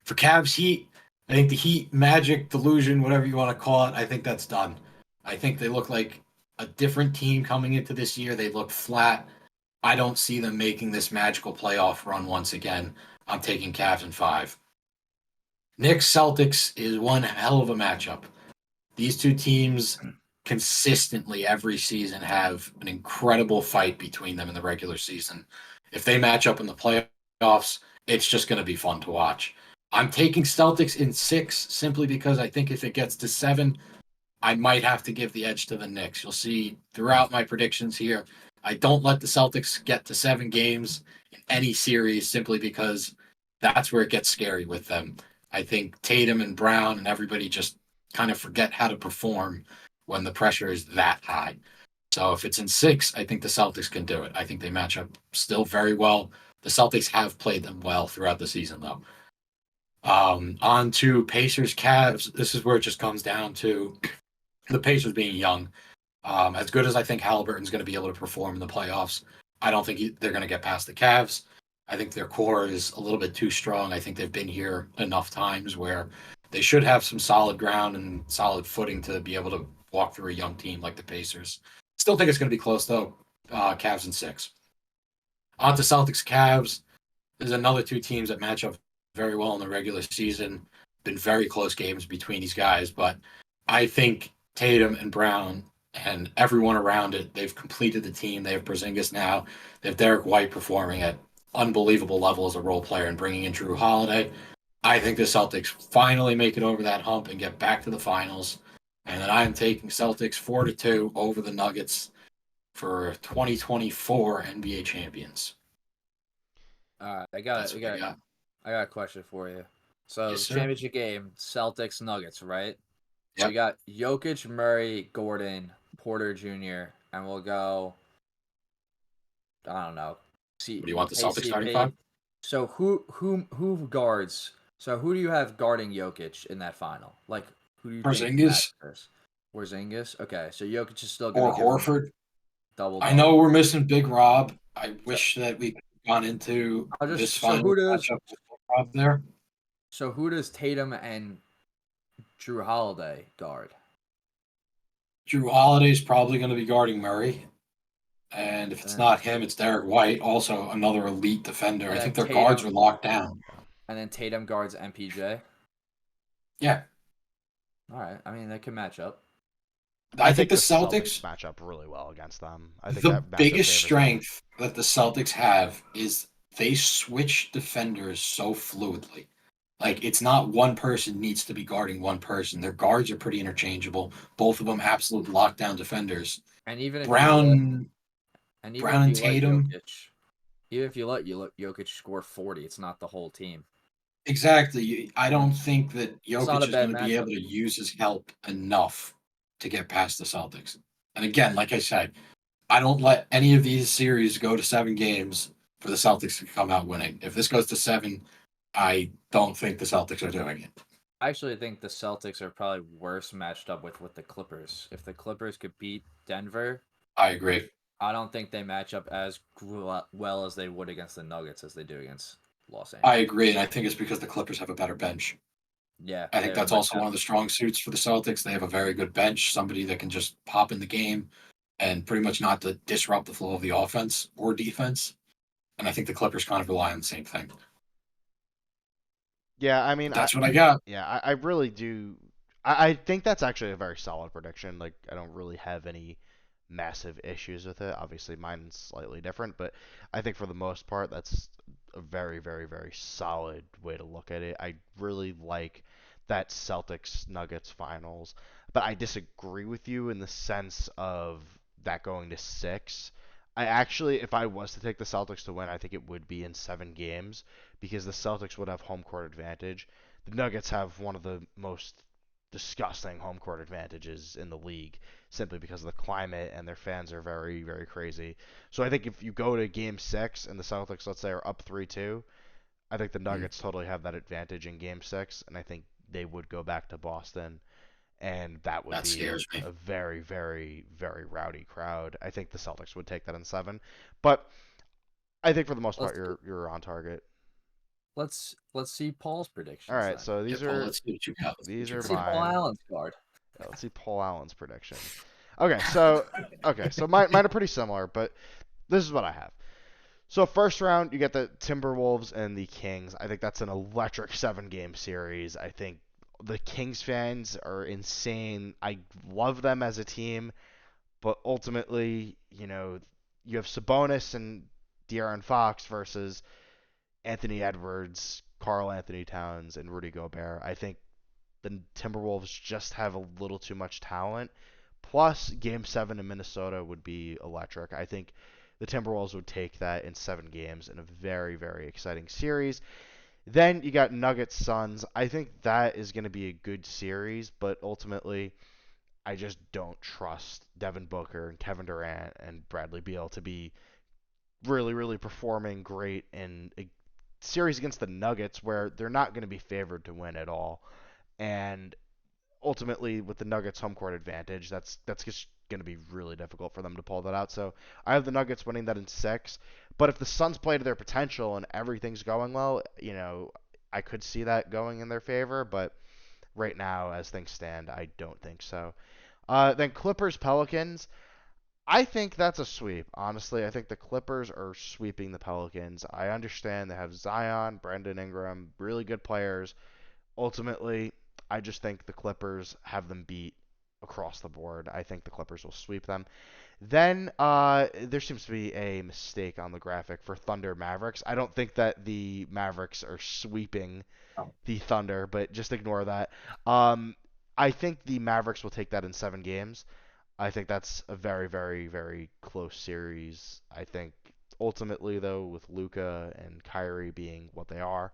For Cavs Heat, I think the Heat magic delusion, whatever you want to call it, I think that's done. I think they look like a different team coming into this year. They look flat. I don't see them making this magical playoff run once again. I'm taking Cavs in 5. Knicks Celtics is one hell of a matchup. These two teams consistently every season have an incredible fight between them in the regular season. If they match up in the playoffs, it's just going to be fun to watch. I'm taking Celtics in 6 simply because I think if it gets to 7, I might have to give the edge to the Knicks. You'll see throughout my predictions here, I don't let the Celtics get to 7 games in any series simply because that's where it gets scary with them. I think Tatum and Brown and everybody just kind of forget how to perform when the pressure is that high. So if it's in 6, I think the Celtics can do it. I think they match up still very well. The Celtics have played them well throughout the season, though. On to Pacers Cavs. This is where it just comes down to the Pacers being young. As good as I think Halliburton's going to be able to perform in the playoffs, I don't think they're going to get past the Cavs. I think their core is a little bit too strong. I think they've been here enough times where they should have some solid ground and solid footing to be able to walk through a young team like the Pacers. Still think it's going to be close, though. Cavs in 6. On to Celtics Cavs. There's another two teams that match up very well in the regular season. Been very close games between these guys, but I think Tatum and Brown and everyone around it, they've completed the team. They have Porzingis now. They have Derek White performing at unbelievable level as a role player and bringing in Drew Holiday. I think the Celtics finally make it over that hump and get back to the finals. And then I'm taking Celtics 4-2 over the Nuggets for 2024 NBA champions.
All right,
That's what I got.
I got a question for you. So
Yes, sir.
championship game, Celtics Nuggets, right? So
Yep.
you got Jokic, Murray, Gordon, Porter Jr., and we'll go. I don't know.
What do you want the Celtics starting
KCP.
5?
So who guards? So who do you have guarding Jokic in that final? Like who do you think
Porzingis
matters? Porzingis. Okay, so Jokic is still
or
going to give him
Horford?
double.
I know we're missing Big Rob. I
So
wish that we could have gone into
I'll
this
just so
final matchup with Big Rob there.
who does Tatum and Drew Holiday guard?
Drew Holiday's probably going to be guarding Murray. And if it's not him, it's Derek White, also another elite defender. I think their guards are locked down.
And then Tatum guards MPJ.
Yeah.
All right. I mean, they can match up.
I think the Celtics
match up really well against them. I think
the
that
biggest
favors
strength that the Celtics have is they switch defenders so fluidly. Like it's not one person needs to be guarding one person. Their guards are pretty interchangeable. Both of them absolute lockdown defenders.
And even if
Brown
and
Tatum.
Even if you let Jokic score 40, it's not the whole team.
Exactly. I don't think that Jokic is going to be
matchup.
able to use his help enough to get past the Celtics. And again, like I said, I don't let any of these series go to 7 games for the Celtics to come out winning. If this goes to 7, I don't think the Celtics are doing it.
I actually think the Celtics are probably worse matched up with the Clippers. If the Clippers could beat Denver,
I agree.
I don't think they match up as well as they would against the Nuggets as they do against Los Angeles.
I agree, and I think it's because the Clippers have a better bench.
Yeah.
I think that's also one of the strong suits for the Celtics. They have a very good bench, somebody that can just pop in the game and pretty much not to disrupt the flow of the offense or defense. And I think the Clippers kind of rely on the same thing.
Yeah, I mean,
that's what I got.
Yeah, I really do. I think that's actually a very solid prediction. Like, I don't really have any massive issues with it. Obviously, mine's slightly different, but I think for the most part, that's a very, very, very solid way to look at it. I really like that Celtics Nuggets finals, but I disagree with you in the sense of that going to 6. I actually, if I was to take the Celtics to win, I think it would be in 7 games because the Celtics would have home court advantage. The Nuggets have one of the most disgusting home court advantages in the league simply because of the climate and their fans are very, very crazy. So I think if you go to game 6 and the Celtics, let's say, are up 3-2, I think the Nuggets totally have that advantage in game 6, and I think they would go back to Boston and that would
That
be
scares me.
a very, very, very rowdy crowd. I think the Celtics would take that in 7, but I think for the most part
Let's
you're on target.
let's see Paul's
All
predictions
right,
then.
so
Yeah, Paul, let's see what you got. Let's see what
these
you
are
Let's see
got.
Paul
mine.
Allen's card.
Yeah, let's see Paul Allen's predictions. Okay, so mine are pretty similar, but this is what I have. So first round, you get the Timberwolves and the Kings. I think that's an electric 7-game series. I think the Kings fans are insane. I love them as a team, but ultimately, you have Sabonis and De'Aaron Fox versus Anthony Edwards, Karl Anthony Towns, and Rudy Gobert. I think the Timberwolves just have a little too much talent. Plus, Game 7 in Minnesota would be electric. I think the Timberwolves would take that in 7 games in a very, very exciting series. Then you got Nuggets Suns. I think that is going to be a good series, but ultimately, I just don't trust Devin Booker and Kevin Durant and Bradley Beal to be really, really performing great in a series against the Nuggets where they're not going to be favored to win at all. And ultimately, with the Nuggets' home court advantage, that's just going to be really difficult for them to pull that out. So I have the Nuggets winning that in 6. But if the Suns play to their potential and everything's going well, I could see that going in their favor. But right now, as things stand, I don't think so. Then Clippers Pelicans. I think that's a sweep. Honestly, I think the Clippers are sweeping the Pelicans. I understand they have Zion, Brandon Ingram, really good players. Ultimately, I just think the Clippers have them beat across the board. I think the Clippers will sweep them. Then there seems to be a mistake on the graphic for Thunder Mavericks. I don't think that the Mavericks are sweeping
Oh.
the Thunder, but just ignore that. Um, I think the Mavericks will take that in 7 games. I think that's a very, very, very close series. I think ultimately, though, with Luka and Kyrie being what they are,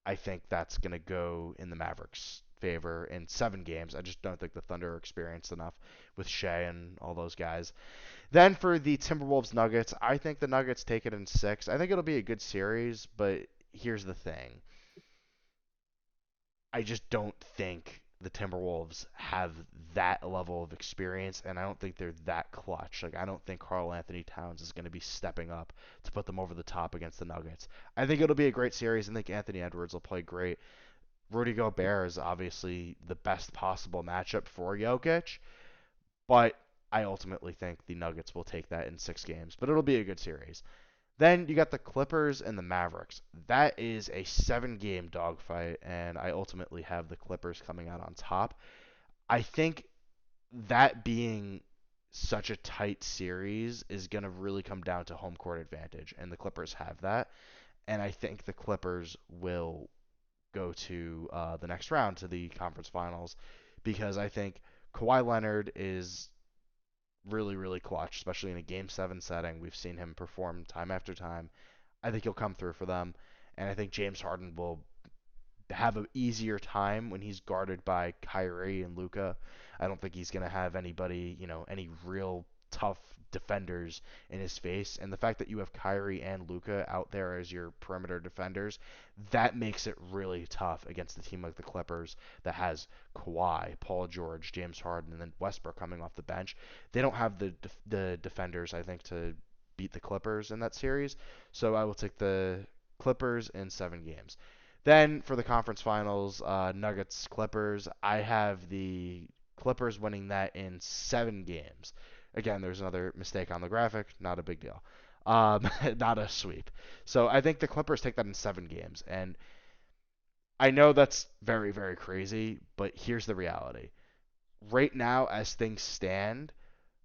I think that's going to go in the Mavericks' favor in 7 games. I just don't think the Thunder are experienced enough with Shea and all those guys. Then for the Timberwolves Nuggets, I think the Nuggets take it in 6. I think it'll be a good series, but here's the thing. I just don't think the Timberwolves have that level of experience, and I don't think they're that clutch. Like, I don't think Karl Anthony Towns is going to be stepping up to put them over the top against the Nuggets. I think it'll be a great series. I think Anthony Edwards will play great. Rudy Gobert is obviously the best possible matchup for Jokic, but I ultimately think the Nuggets will take that in 6 games. But it'll be a good series. Then you got the Clippers and the Mavericks. That is a 7-game dogfight, and I ultimately have the Clippers coming out on top. I think that being such a tight series is going to really come down to home court advantage, and the Clippers have that. And I think the Clippers will go to the next round, to the conference finals, because I think Kawhi Leonard is really, really clutch, especially in a Game 7 setting. We've seen him perform time after time. I think he'll come through for them, and I think James Harden will have an easier time when he's guarded by Kyrie and Luka. I don't think he's going to have anybody, any real tough defenders in his face. And the fact that you have Kyrie and Luka out there as your perimeter defenders, that makes it really tough against a team like the Clippers that has Kawhi, Paul George, James Harden, and then Westbrook coming off the bench. They don't have the defenders, I think, to beat the Clippers in that series. So I will take the Clippers in 7 games. Then for the conference finals, Nuggets Clippers, I have the Clippers winning that in 7 games. Again, there's another mistake on the graphic, not a big deal. Not a sweep. So I think the Clippers take that in 7 games. And I know that's very, very crazy, but here's the reality. Right now, as things stand,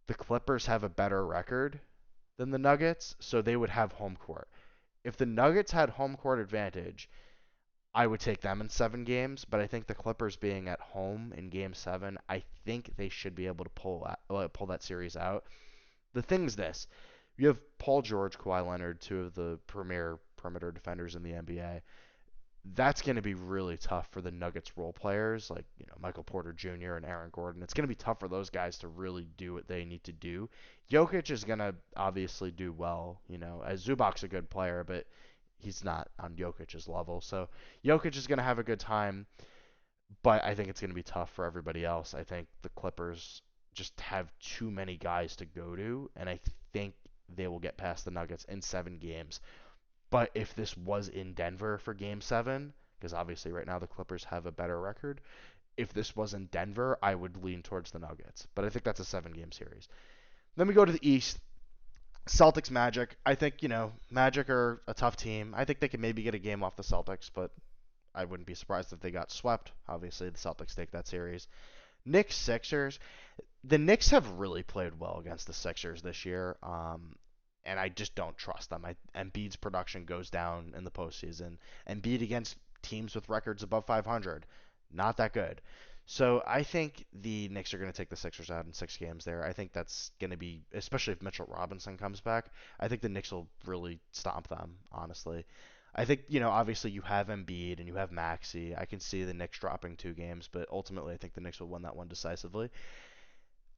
the Clippers have a better record than the Nuggets, so they would have home court. If the Nuggets had home court advantage, I would take them in 7 games, but I think the Clippers being at home in Game 7, I think they should be able to pull that series out. The thing is this: you have Paul George, Kawhi Leonard, two of the premier perimeter defenders in the NBA. That's going to be really tough for the Nuggets role players like Michael Porter Jr. and Aaron Gordon. It's going to be tough for those guys to really do what they need to do. Jokic is going to obviously do well, as Zubac's a good player, but he's not on Jokic's level. So Jokic is going to have a good time. but I think it's going to be tough for everybody else. I think the Clippers just have too many guys to go to, and I think they will get past the Nuggets in 7 games. But if this was in Denver for Game 7, because obviously right now the Clippers have a better record, if this was in Denver, I would lean towards the Nuggets. But I think that's a 7 game series. Then we go to the East. Celtics Magic. I think, Magic are a tough team. I think they could maybe get a game off the Celtics, but I wouldn't be surprised if they got swept. Obviously, the Celtics take that series. Knicks Sixers. The Knicks have really played well against the Sixers this year, and I just don't trust them. Embiid's production goes down in the postseason. Embiid against teams with records above 500, not that good. So I think the Knicks are going to take the Sixers out in 6 games there. I think that's going to be, especially if Mitchell Robinson comes back, I think the Knicks will really stomp them, honestly. I think, obviously you have Embiid and you have Maxey. I can see the Knicks dropping 2 games, but ultimately I think the Knicks will win that one decisively.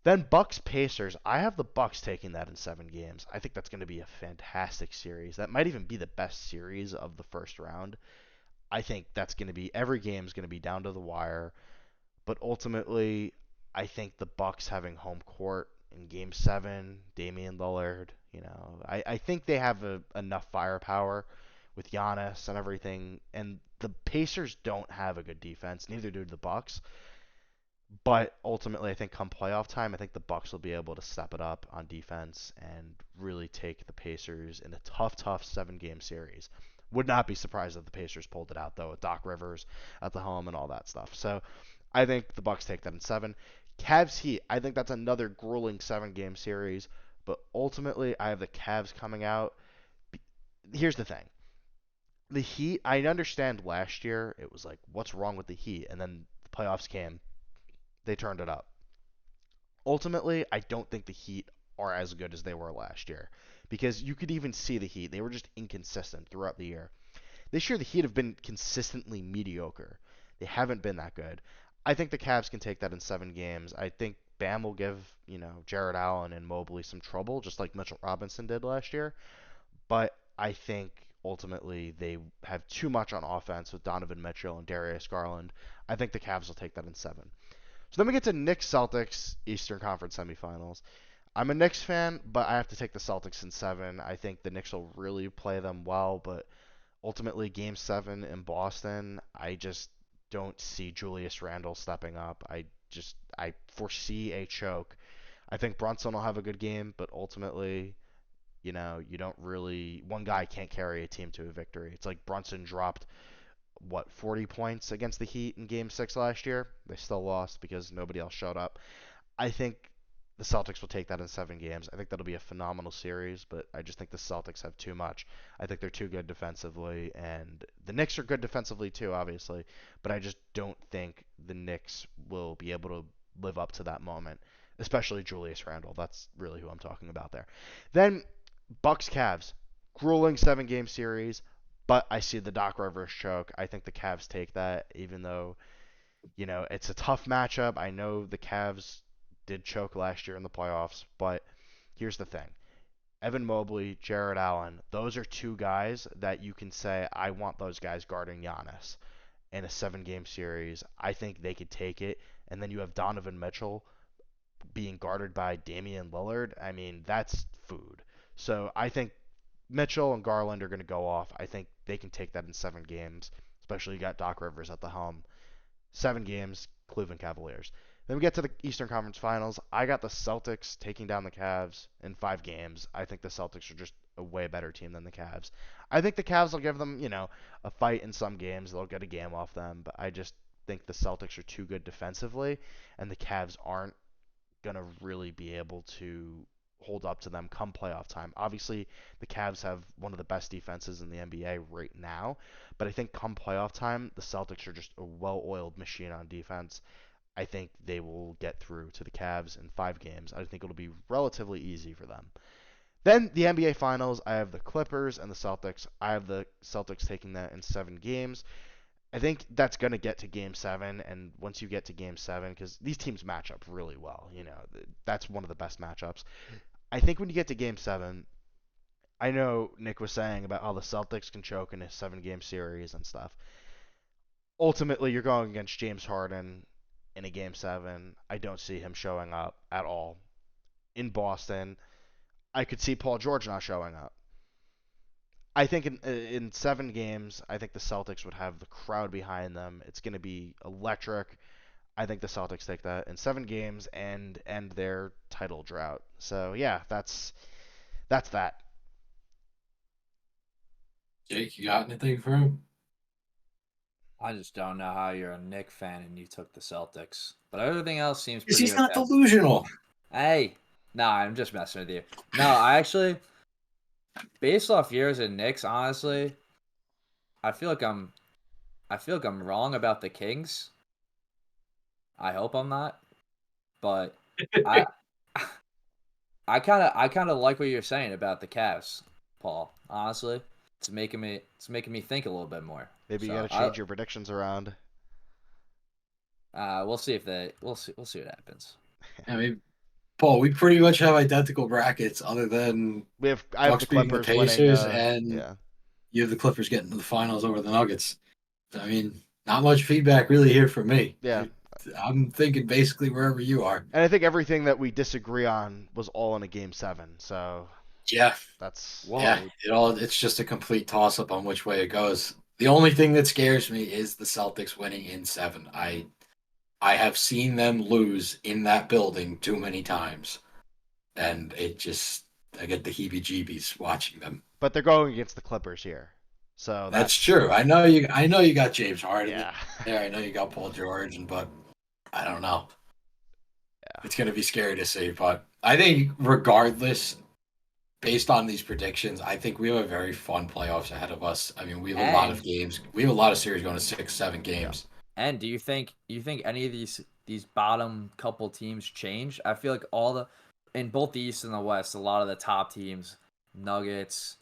Then Bucks Pacers. I have the Bucks taking that in 7 games. I think that's going to be a fantastic series. That might even be the best series of the first round. I think that's going to be every game is going to be down to the wire. But ultimately, I think the Bucks having home court in Game 7, Damian Lillard. I think they have enough firepower with Giannis and everything. And the Pacers don't have a good defense. Neither do the Bucks. But ultimately, I think come playoff time, I think the Bucks will be able to step it up on defense and really take the Pacers in a tough, tough 7 game series. Would not be surprised if the Pacers pulled it out though, with Doc Rivers at the helm and all that stuff. So I think the Bucks take that in 7. Cavs Heat, I think that's another grueling 7 game series. But ultimately, I have the Cavs coming out. Here's the thing: the Heat. I understand last year it was like, what's wrong with the Heat? And then the playoffs came, they turned it up. Ultimately, I don't think the Heat are as good as they were last year because you could even see the Heat. They were just inconsistent throughout the year. This year, the Heat have been consistently mediocre. They haven't been that good. I think the Cavs can take that in 7 games. I think Bam will give, Jared Allen and Mobley some trouble, just like Mitchell Robinson did last year. But I think ultimately they have too much on offense with Donovan Mitchell and Darius Garland. I think the Cavs will take that in 7. So then we get to Knicks Celtics Eastern Conference semifinals. I'm a Knicks fan, but I have to take the Celtics in 7. I think the Knicks will really play them well, but ultimately Game 7 in Boston, I just don't see Julius Randle stepping up. I foresee a choke. I think Brunson will have a good game, but ultimately, you don't really one guy can't carry a team to a victory. It's like Brunson dropped 40 points against the Heat in Game 6 last year. They still lost because nobody else showed up. I think the Celtics will take that in 7 games. I think that'll be a phenomenal series, but I just think the Celtics have too much. I think they're too good defensively, and the Knicks are good defensively too, obviously, but I just don't think the Knicks will be able to live up to that moment, especially Julius Randle. That's really who I'm talking about there. Then Bucks Cavs, grueling 7 game series, but I see the Doc Rivers choke. I think the Cavs take that, even though it's a tough matchup. I know the Cavs did choke last year in the playoffs, but here's the thing: Evan Mobley, Jared Allen, those are 2 guys that you can say, I want those guys guarding Giannis in a 7 game series. I think they could take it. And then you have Donovan Mitchell being guarded by Damian Lillard. I mean, that's food. So I think Mitchell and Garland are going to go off. I think they can take that in 7 games, especially you got Doc Rivers at the helm. 7 games, Cleveland Cavaliers. Then we get to the Eastern Conference Finals. I got the Celtics taking down the Cavs in 5 games. I think the Celtics are just a way better team than the Cavs. I think the Cavs will give them, a fight in some games. They'll get a game off them, but I just think the Celtics are too good defensively, and the Cavs aren't going to really be able to hold up to them come playoff time. Obviously, the Cavs have one of the best defenses in the NBA right now, but I think come playoff time, the Celtics are just a well-oiled machine on defense. I think they will get through to the Cavs in 5 games. I think it'll be relatively easy for them. Then the NBA Finals, I have the Clippers and the Celtics. I have the Celtics taking that in 7 games. I think that's going to get to Game 7, and once you get to Game 7, because these teams match up really well, that's one of the best matchups. I think when you get to Game 7, I know Nick was saying about how the Celtics can choke in a 7 game series and stuff. ultimately you're going against James Harden in a game 7. I don't see him showing up at all. In Boston, I could see Paul George not showing up. I think in 7 games, I think the Celtics would have the crowd behind them. It's going to be electric. I think the Celtics take that in 7 games and end their title drought. So yeah, that's that.
Jake, you got anything for him?
I just don't know how you're a Knicks fan and you took the Celtics, but everything else seems
Because
pretty
he's not
okay.
delusional.
Hey, nah, I'm just messing with you. No, I actually, based off years in Knicks, honestly, I feel like I'm wrong about the Kings. I hope I'm not, but I I kind of like what you're saying about the Cavs, Paul. Honestly, it's making me think a little bit more.
Maybe you got
So
to change your predictions around.
we'll see what happens.
I mean, Paul, we pretty much have identical brackets other than
I have
Bucks
the
beating the
Clippers winning.
Pacers and
Yeah,
you have the Clippers getting to the finals over the Nuggets. I mean, not much feedback really here from me.
yeah.
I'm thinking basically wherever you are.
And I think everything that we disagree on was all in a game 7. So
Yeah,
that's
yeah.
Whoa,
It's just a complete toss up on which way it goes. The only thing that scares me is the Celtics winning in 7. I have seen them lose in that building too many times, and I get the heebie-jeebies watching them.
but they're going against the Clippers here. So
That's
that's
true. I know you got James Harden
yeah.
there. I know you got Paul George, but I don't know.
Yeah.
It's going to be scary to see, but I think regardless, based on these predictions, I think we have a very fun playoffs ahead of us. I mean, we have a lot of
and
games. We have a lot of series going to 6, 7
Yeah.
games.
and do you think any of these bottom couple teams change? I feel like in both the East and the West, a lot of the top teams, Nuggets,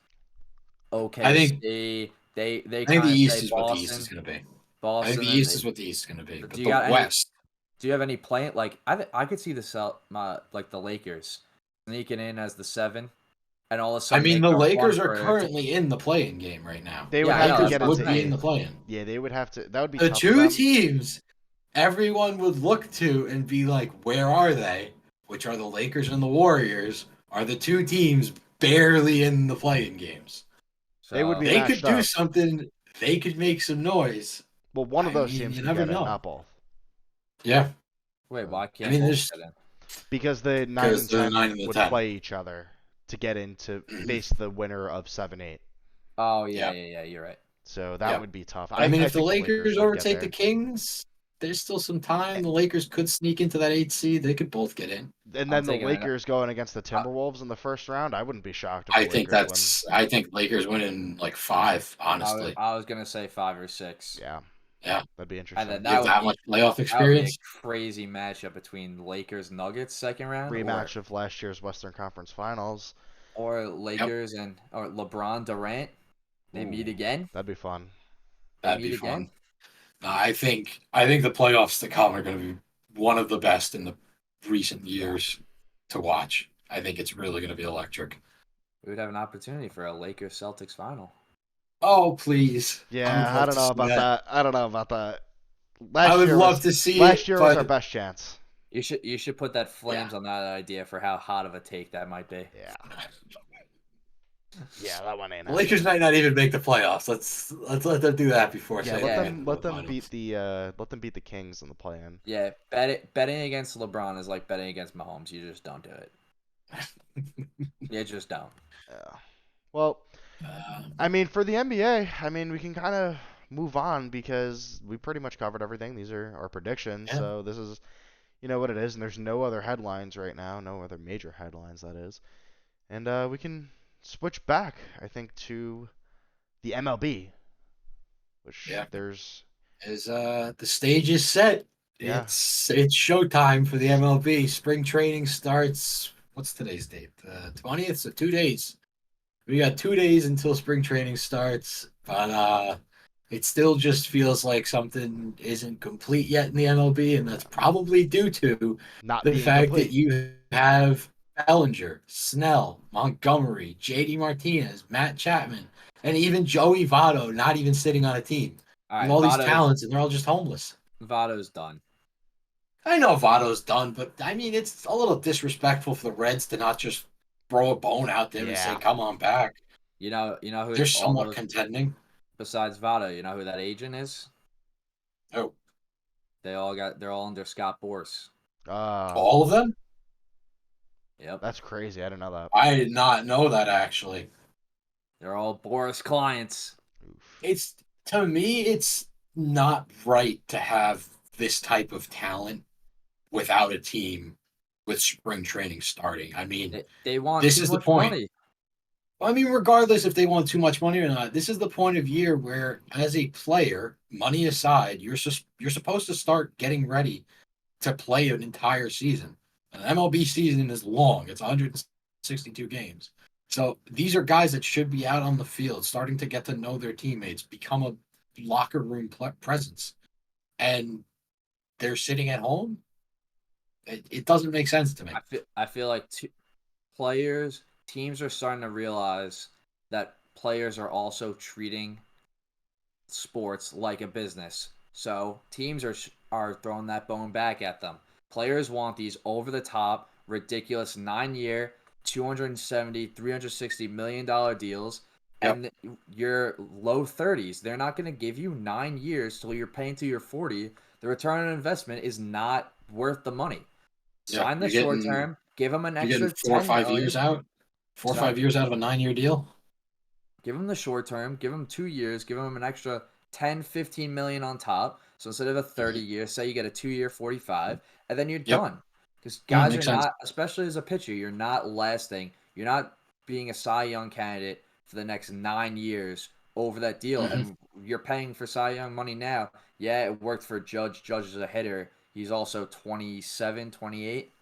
I think
OKC, they
I think the
kind of
East
stay
is what the East is going to be. I think
Boston,
the
and
East is what the East is going to be.
do
But
you
the
got any?
West,
Do you have any plan? Like I could see like the Lakers sneaking in as the 7, and all of a
I
sudden
mean, the
making a run
Lakers are
for it.
currently in the playing game right now.
They would
Yeah, I
The
have
know.
to
That's
Lakers
get
what I'm
into
would be in
saying.
the
8th.
playing.
Yeah, they would have to. That would be
The
tough for
two
them.
teams everyone would look to and be like, where are they? Which are the Lakers and the Warriors, are the two teams barely in the playing games.
They would be
So
They could
matched
do
up.
something, they could make some noise.
Well, one of
I
those
mean,
teams
you
could
never
get in,
know.
not both.
Yeah.
wait,
So,
why
I
can't
mean,
both
there's
get in?
because the 9
because
and
they're the
10
9 and the
would
10.
play each other to get into face the winner of 7-8.
Oh yeah,
Yeah.
yeah, yeah. You're right.
So that
Yeah.
would be tough.
But I mean,
I
if the
think the Lakers
Lakers
would get
overtake the
there.
Kings, there's still some time. The Lakers could sneak into that 8 seed. They could both get in.
And
I'm
then the
taking it.
Lakers going against the
I,
Timberwolves in the first round. I wouldn't be shocked if the Lakers win.
I think Lakers win in like 5,
I was
honestly.
I was gonna say 5 or 6,
Yeah,
Yeah.
that'd be
and then
interesting.
You have that much playoff
that would be a
experience.
crazy matchup between Lakers Nuggets second round, or
Rematch of last year's Western Conference Finals.
Yep.
Lakers or LeBron Durant. They meet
Ooh,
again.
that'd be fun.
They
That'd
meet
be
again.
fun. I think the playoffs to come are going to be one of the best in the recent years to watch. I think it's really going to be electric.
We would have an opportunity for a Lakers Celtics final.
Oh, please. I would
Yeah, I
love
don't
to
know
see
about
that.
that. I don't know about that.
I would love to see
Last
it,
year was our
but
best chance.
You should put that
yeah.
flames on that idea for how hot of a take that might be.
Yeah, yeah, that one ain't
The Lakers
happening.
might not even make the playoffs. Let's let them do that before
Yeah,
saying
Yeah.
let
the
them beat
finals.
the Kings in the play-in.
Yeah, betting against LeBron is like betting against Mahomes. You just don't do it. You just don't.
Yeah. Well, I mean, for the NBA, I mean, we can kind of move on because we pretty much covered everything. These are our predictions,
Yeah.
so this is what it is, and there's no other headlines right now, no other major headlines, that is. And we can switch back, I think, to the MLB, which
Yeah.
there's
Is the stage is set.
yeah,
It's showtime for the MLB. Spring training starts. What's today's date? The 20th. So 2 days. We got 2 days until spring training starts, but it still just feels like something isn't complete yet in the MLB, and that's probably due to
not
the
being
fact that
complete.
you have Bellinger, Snell, Montgomery, JD Martinez, Matt Chapman, and even Joey Votto not even sitting on a team.
All
with
right,
all these talents, and they're all just homeless.
Vado's done.
I know Votto's done, but I mean, it's a little disrespectful for the Reds to not just throw a bone out there and say,
Yeah.
"Come on back."
You know who
They're
all
somewhat
those
contending.
besides Vado, you know who that agent is?
Oh,
They're all under Scott Boras.
Uh,
all of them?
Yep.
that's crazy. I didn't know that.
I did not know that actually.
They're all Boras clients.
Oof.
It's to me, it's not right to have this type of talent without a team with spring training starting. I mean,
They want
this
too
is the
much
point.
money.
I mean, regardless if they want too much money or not, this is the point of year where, as a player, money aside, you're supposed to start getting ready to play an entire season. An MLB season is long; it's 162 games. So these are guys that should be out on the field, starting to get to know their teammates, become a locker room presence, and they're sitting at home. It doesn't make sense to me.
I feel like teams are starting to realize that players are also treating sports like a business. So teams are throwing that bone back at them. Players want these over the top, ridiculous 9 year, 270, $360 million deals,
Yep.
and your low 30s. They're not going to give you 9 years till you're paying till you're 40. The return on investment is not worth the money.
Yeah,
Sign the short term, give them an
you're getting
extra
4 or 5 years
10 million.
out, 4 or 5
Sign,
years out of a 9 year deal.
Give them the short term, give them 2 years, give them an extra 10, 15 million on top. So instead of a 30 year, say you get a 2 year 45, and then you're
Yep,
done. Because
yeah,
guys are
makes sense.
not, especially as a pitcher, you're not lasting. You're not being a Cy Young candidate for the next 9 years over that deal.
Hmm.
And you're paying for Cy Young money now. Yeah, it worked for Judge. Judge is a hitter. He's also 27, 28,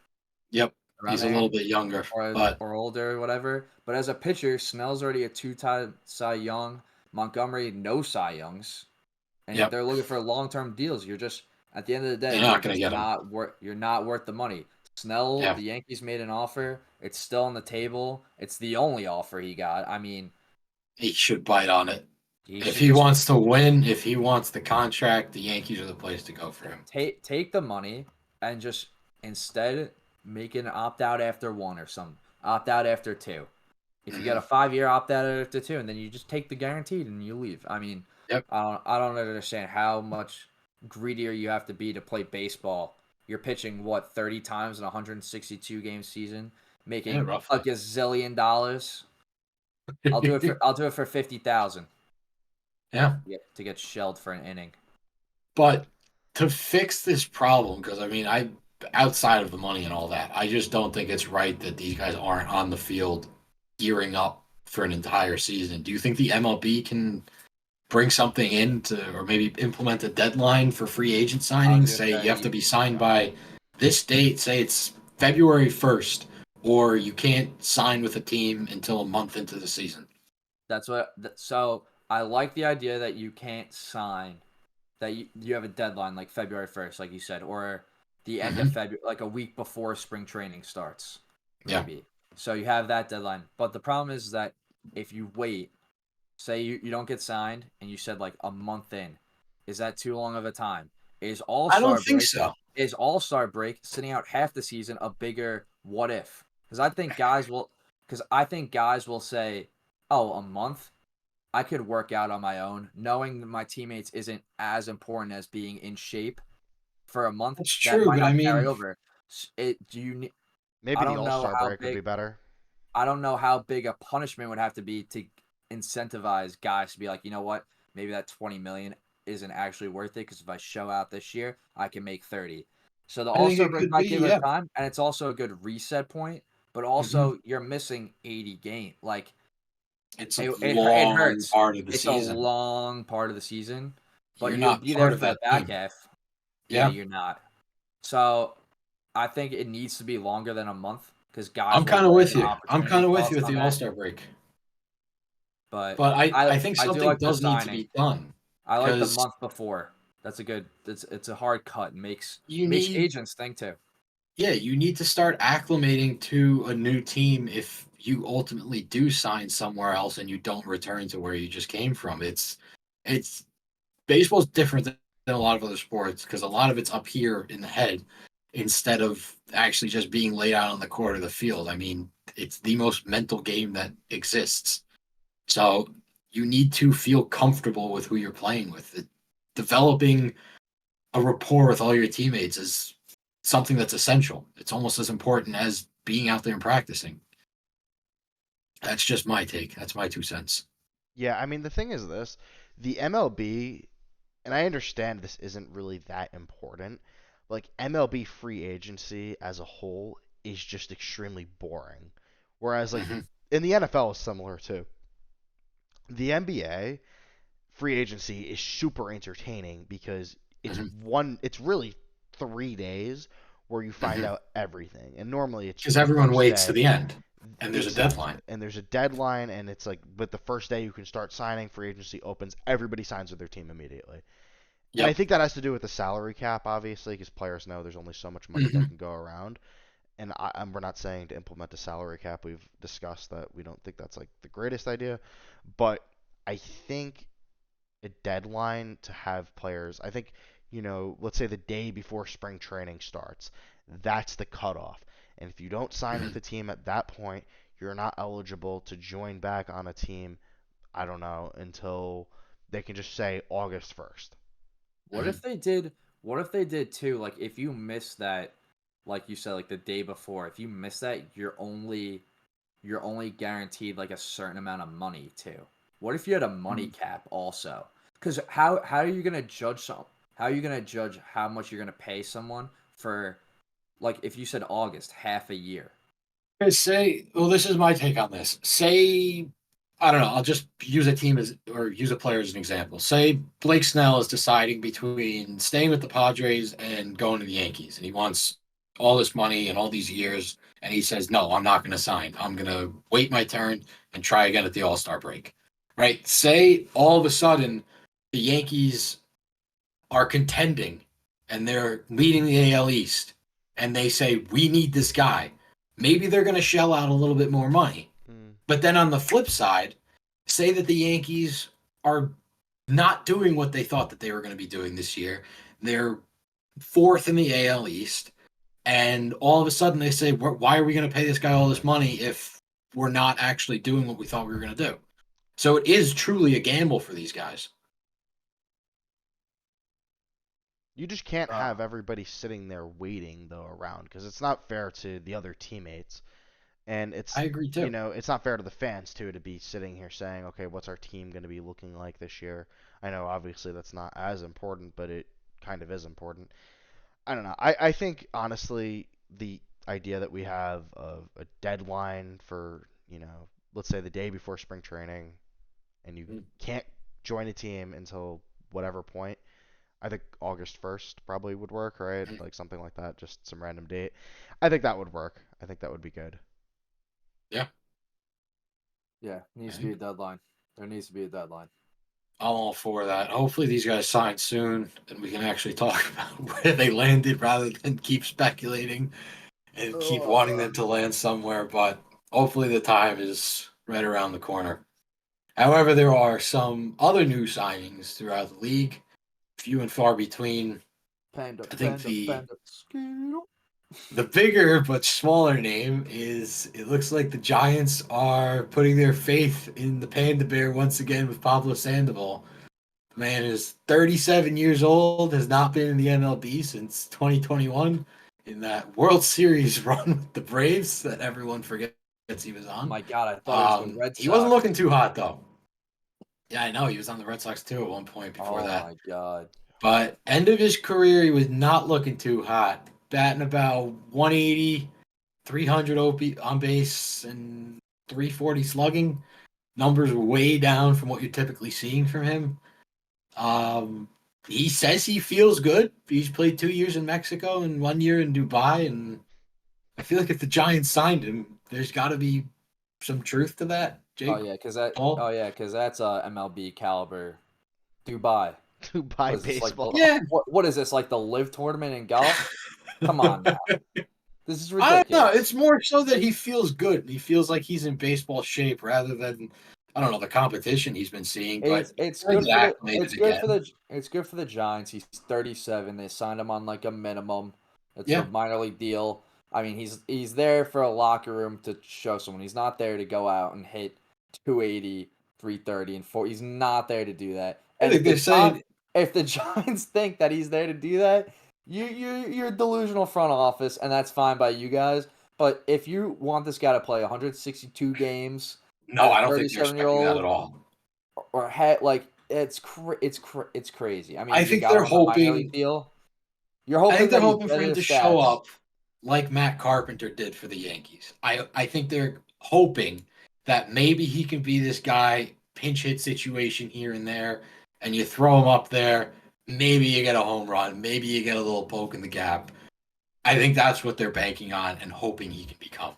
Yep,
around
he's a little
there
bit younger,
or
but
older or whatever. But as a pitcher, Snell's already a two-time Cy Young. Montgomery, no Cy Youngs, and
yep,
they're looking for long-term deals. You're just at the end of the day,
they're
you're
not going to
just
get him.
not worth. You're not worth the money. Snell,
Yeah,
the Yankees made an offer. It's still on the table. It's the only offer he got. I mean,
he should bite on it.
he
If
should
he
just
wants to win, if he wants the contract, the Yankees are the place to go for him.
take the money and just instead make an opt out after one or some opt out after two. If you got
Hmm.
a 5 year opt out after two, and then you just take the guaranteed and you leave. I mean,
Yep.
I don't understand how much greedier you have to be to play baseball. You're pitching what 30 times in a 162 game season,
Yeah,
making a
roughly.
gazillion dollars. I'll do it for 50,000.
Yeah,
To get shelled for an inning.
but to fix this problem, because I mean, I outside of the money and all that, I just don't think it's right that these guys aren't on the field gearing up for an entire season. Do you think the MLB can bring something in to, or maybe implement a deadline for free agent
I was
signings?
gonna
Say you have
say
to be signed by this date. Say it's February 1st, or you can't sign with a team until a month into the season.
that's what. So I like the idea that you can't sign that you have a deadline like February 1st, like you said, or the end of
Hmm.
February, like a week before spring training starts,
Yeah,
maybe. So you have that deadline. But the problem is that if you wait, say you don't get signed and you said like a month in, is that too long of a time? Is All
I don't
Star
think
break
so.
All Star break sitting out half the season a bigger what if? Because I think guys will say, oh, a month. I could work out on my own, knowing that my teammates isn't as important as being in shape for a month.
That's
That
true,
might
but I
not carry
mean,
over. It do you? I
Maybe the
don't
All
know
Star
how
break would be
big.
better.
I don't know how big a punishment would have to be to incentivize guys to be like, you know what, maybe that 20 million isn't actually worth it because if I show out this year, I can make 30. So the
I
All
think
Star
it
break
could
might
be,
give us
yeah.
time, and it's also a good reset point. But
Hmm.
also, you're missing 80 games. Like
It's a
it
long
hurts.
part of the
It's a
season.
long part of the season, but
You're
you'll
not
be there
part of
for the
that
back
team.
half. Yeah,
Yeah,
you're not. So I think it needs to be longer than a month because guys
I'm
will
kind of
weigh
with
the
you. I'm
opportunity
kind of with you
cost
with
on
the All
that.
Star break,
But
but I think
I do
something
like the
does need to
signing.
be done
I like the
because
month before. That's a good. It's a hard cut.
you
Makes
need,
agents think too.
yeah, you need to start acclimating to a new team if you ultimately do sign somewhere else and you don't return to where you just came from. It's baseball's different than a lot of other sports because a lot of it's up here in the head instead of actually just being laid out on the court or the field. I mean, it's the most mental game that exists. So you need to feel comfortable with who you're playing with. Developing a rapport with all your teammates is something that's essential. It's almost as important as being out there and practicing. That's just my take. That's my 2 cents.
Yeah, I mean the thing is this, the MLB, and I understand this isn't really that important. Like MLB free agency as a whole is just extremely boring. Whereas like
Mm-hmm.
in the NFL is similar too. The NBA free agency is super entertaining because
Mm-hmm.
it's really 3 days where you find
Mm-hmm.
out everything. And normally it's
Because
just the
everyone
first
waits to
day.
the end, and there's a
Exactly.
deadline.
And there's a deadline and it's like but the first day you can start signing, free agency opens, everybody signs with their team immediately. And I
Yep.
think that has to do with the salary cap, obviously, because players know there's only so much money
Mm-hmm.
that can go around. And we're not saying to implement a salary cap. We've discussed that we don't think that's like the greatest idea, but I think a deadline to have players. I think let's say the day before spring training starts, that's the cutoff. And if you don't sign with
Mm-hmm.
the team at that point, you're not eligible to join back on a team. I don't know until they can just say August 1st.
What if they did? What if they did too? Like, if you miss that, like you said, like the day before, if you miss that, you're only guaranteed like a certain amount of money too. What if you had a money
Mm-hmm.
cap also? Because how are you gonna judge some? How are you gonna judge how much you're gonna pay someone for? Like, if you said August, half a year.
Say, well, this is my take on this. Say, I don't know. I'll just use a team as or use a player as an example. Say Blake Snell is deciding between staying with the Padres and going to the Yankees, and he wants all this money and all these years, and he says, "No, I'm not going to sign. I'm going to wait my turn and try again at the All Star break." Right? Say all of a sudden the Yankees are contending and they're leading the AL East and they say, we need this guy, maybe they're going to shell out a little bit more money.
Hmm.
But then on the flip side, say that the Yankees are not doing what they thought that they were going to be doing this year. They're fourth in the AL East. And all of a sudden they say, why are we going to pay this guy all this money if we're not actually doing what we thought we were going to do? So it is truly a gamble for these guys.
You just can't
Uh,
have everybody sitting there waiting though around because it's not fair to the other teammates, and
I agree too.
it's not fair to the fans too to be sitting here saying, okay, what's our team going to be looking like this year? I know obviously that's not as important, but it kind of is important. I don't know. I think honestly the idea that we have of a deadline for let's say the day before spring training, and you
Mm,
can't join a team until whatever point. I think August 1st probably would work, right?
mm,
Like something like that, just some random date. I think that would work. I think that would be good.
yeah.
Yeah, needs to be
Okay.
a deadline. There needs to be a deadline.
I'm all for that. Hopefully, these guys sign soon and we can actually talk about where they landed rather than keep speculating and keep wanting
Oh.
them to land somewhere. But hopefully, the time is right around the corner. However, there are some other new signings throughout the league, few and far between.
Panda,
I think
panda,
the
panda. Skittle.
the bigger but smaller name is it looks like the Giants are putting their faith in the Panda Bear once again with Pablo Sandoval. The man is 37 years old, has not been in the MLB since 2021 in that World Series run with the Braves that everyone forgets he was
Oh
on.
my god, I thought it was the Red
He wasn't
Sox.
looking too hot though. Yeah, I know he was on the Red Sox too at one point before
Oh
that.
my god.
But end of his career, he was not looking too hot. Batting about 180, 300 on base, and 340 slugging. Numbers way down from what you're typically seeing from him. Um, he says he feels good. He's played 2 years in Mexico and 1 year in Dubai, and I feel like if the Giants signed him, there's got to be some truth to that.
Oh
Jake
yeah, cause that.
Paul.
Oh yeah, cause that's MLB caliber. Dubai.
Dubai
What is this like the?
baseball.
Yeah,
What is this like the live tournament in golf? Come on now. This is
I don't know.
ridiculous.
It's more so that he feels good. He feels like he's in baseball shape rather than I don't know the competition he's been seeing, but
It's
he's gonna
good
get
for the
acclimated again.
it's good for the Giants. He's 37. They signed him on like a minimum. It's a
Yeah,
minor league deal. I mean, he's there for a locker room to show someone. He's not there to go out and hit 280, 330, and 4. He's not there to do that.
I
And
think they're saying
if the Giants think that he's there to do that, you're a delusional front office, and that's fine by you guys. But if you want this guy to play 162 games
no.
at a
I don't think they're
37 year
expecting that at
old
all.
or like it's crazy. I
I
mean, you
think
got
they're
him on a minor league
hoping.
deal. You're
I think
hoping
they're
that he's
hoping for
better
him to show
stats.
up like Matt Carpenter did for the Yankees. I think they're hoping that maybe he can be this guy pinch hit situation here and there, and you throw him up there. Maybe you get a home run. Maybe you get a little poke in the gap. I think that's what they're banking on and hoping he can become.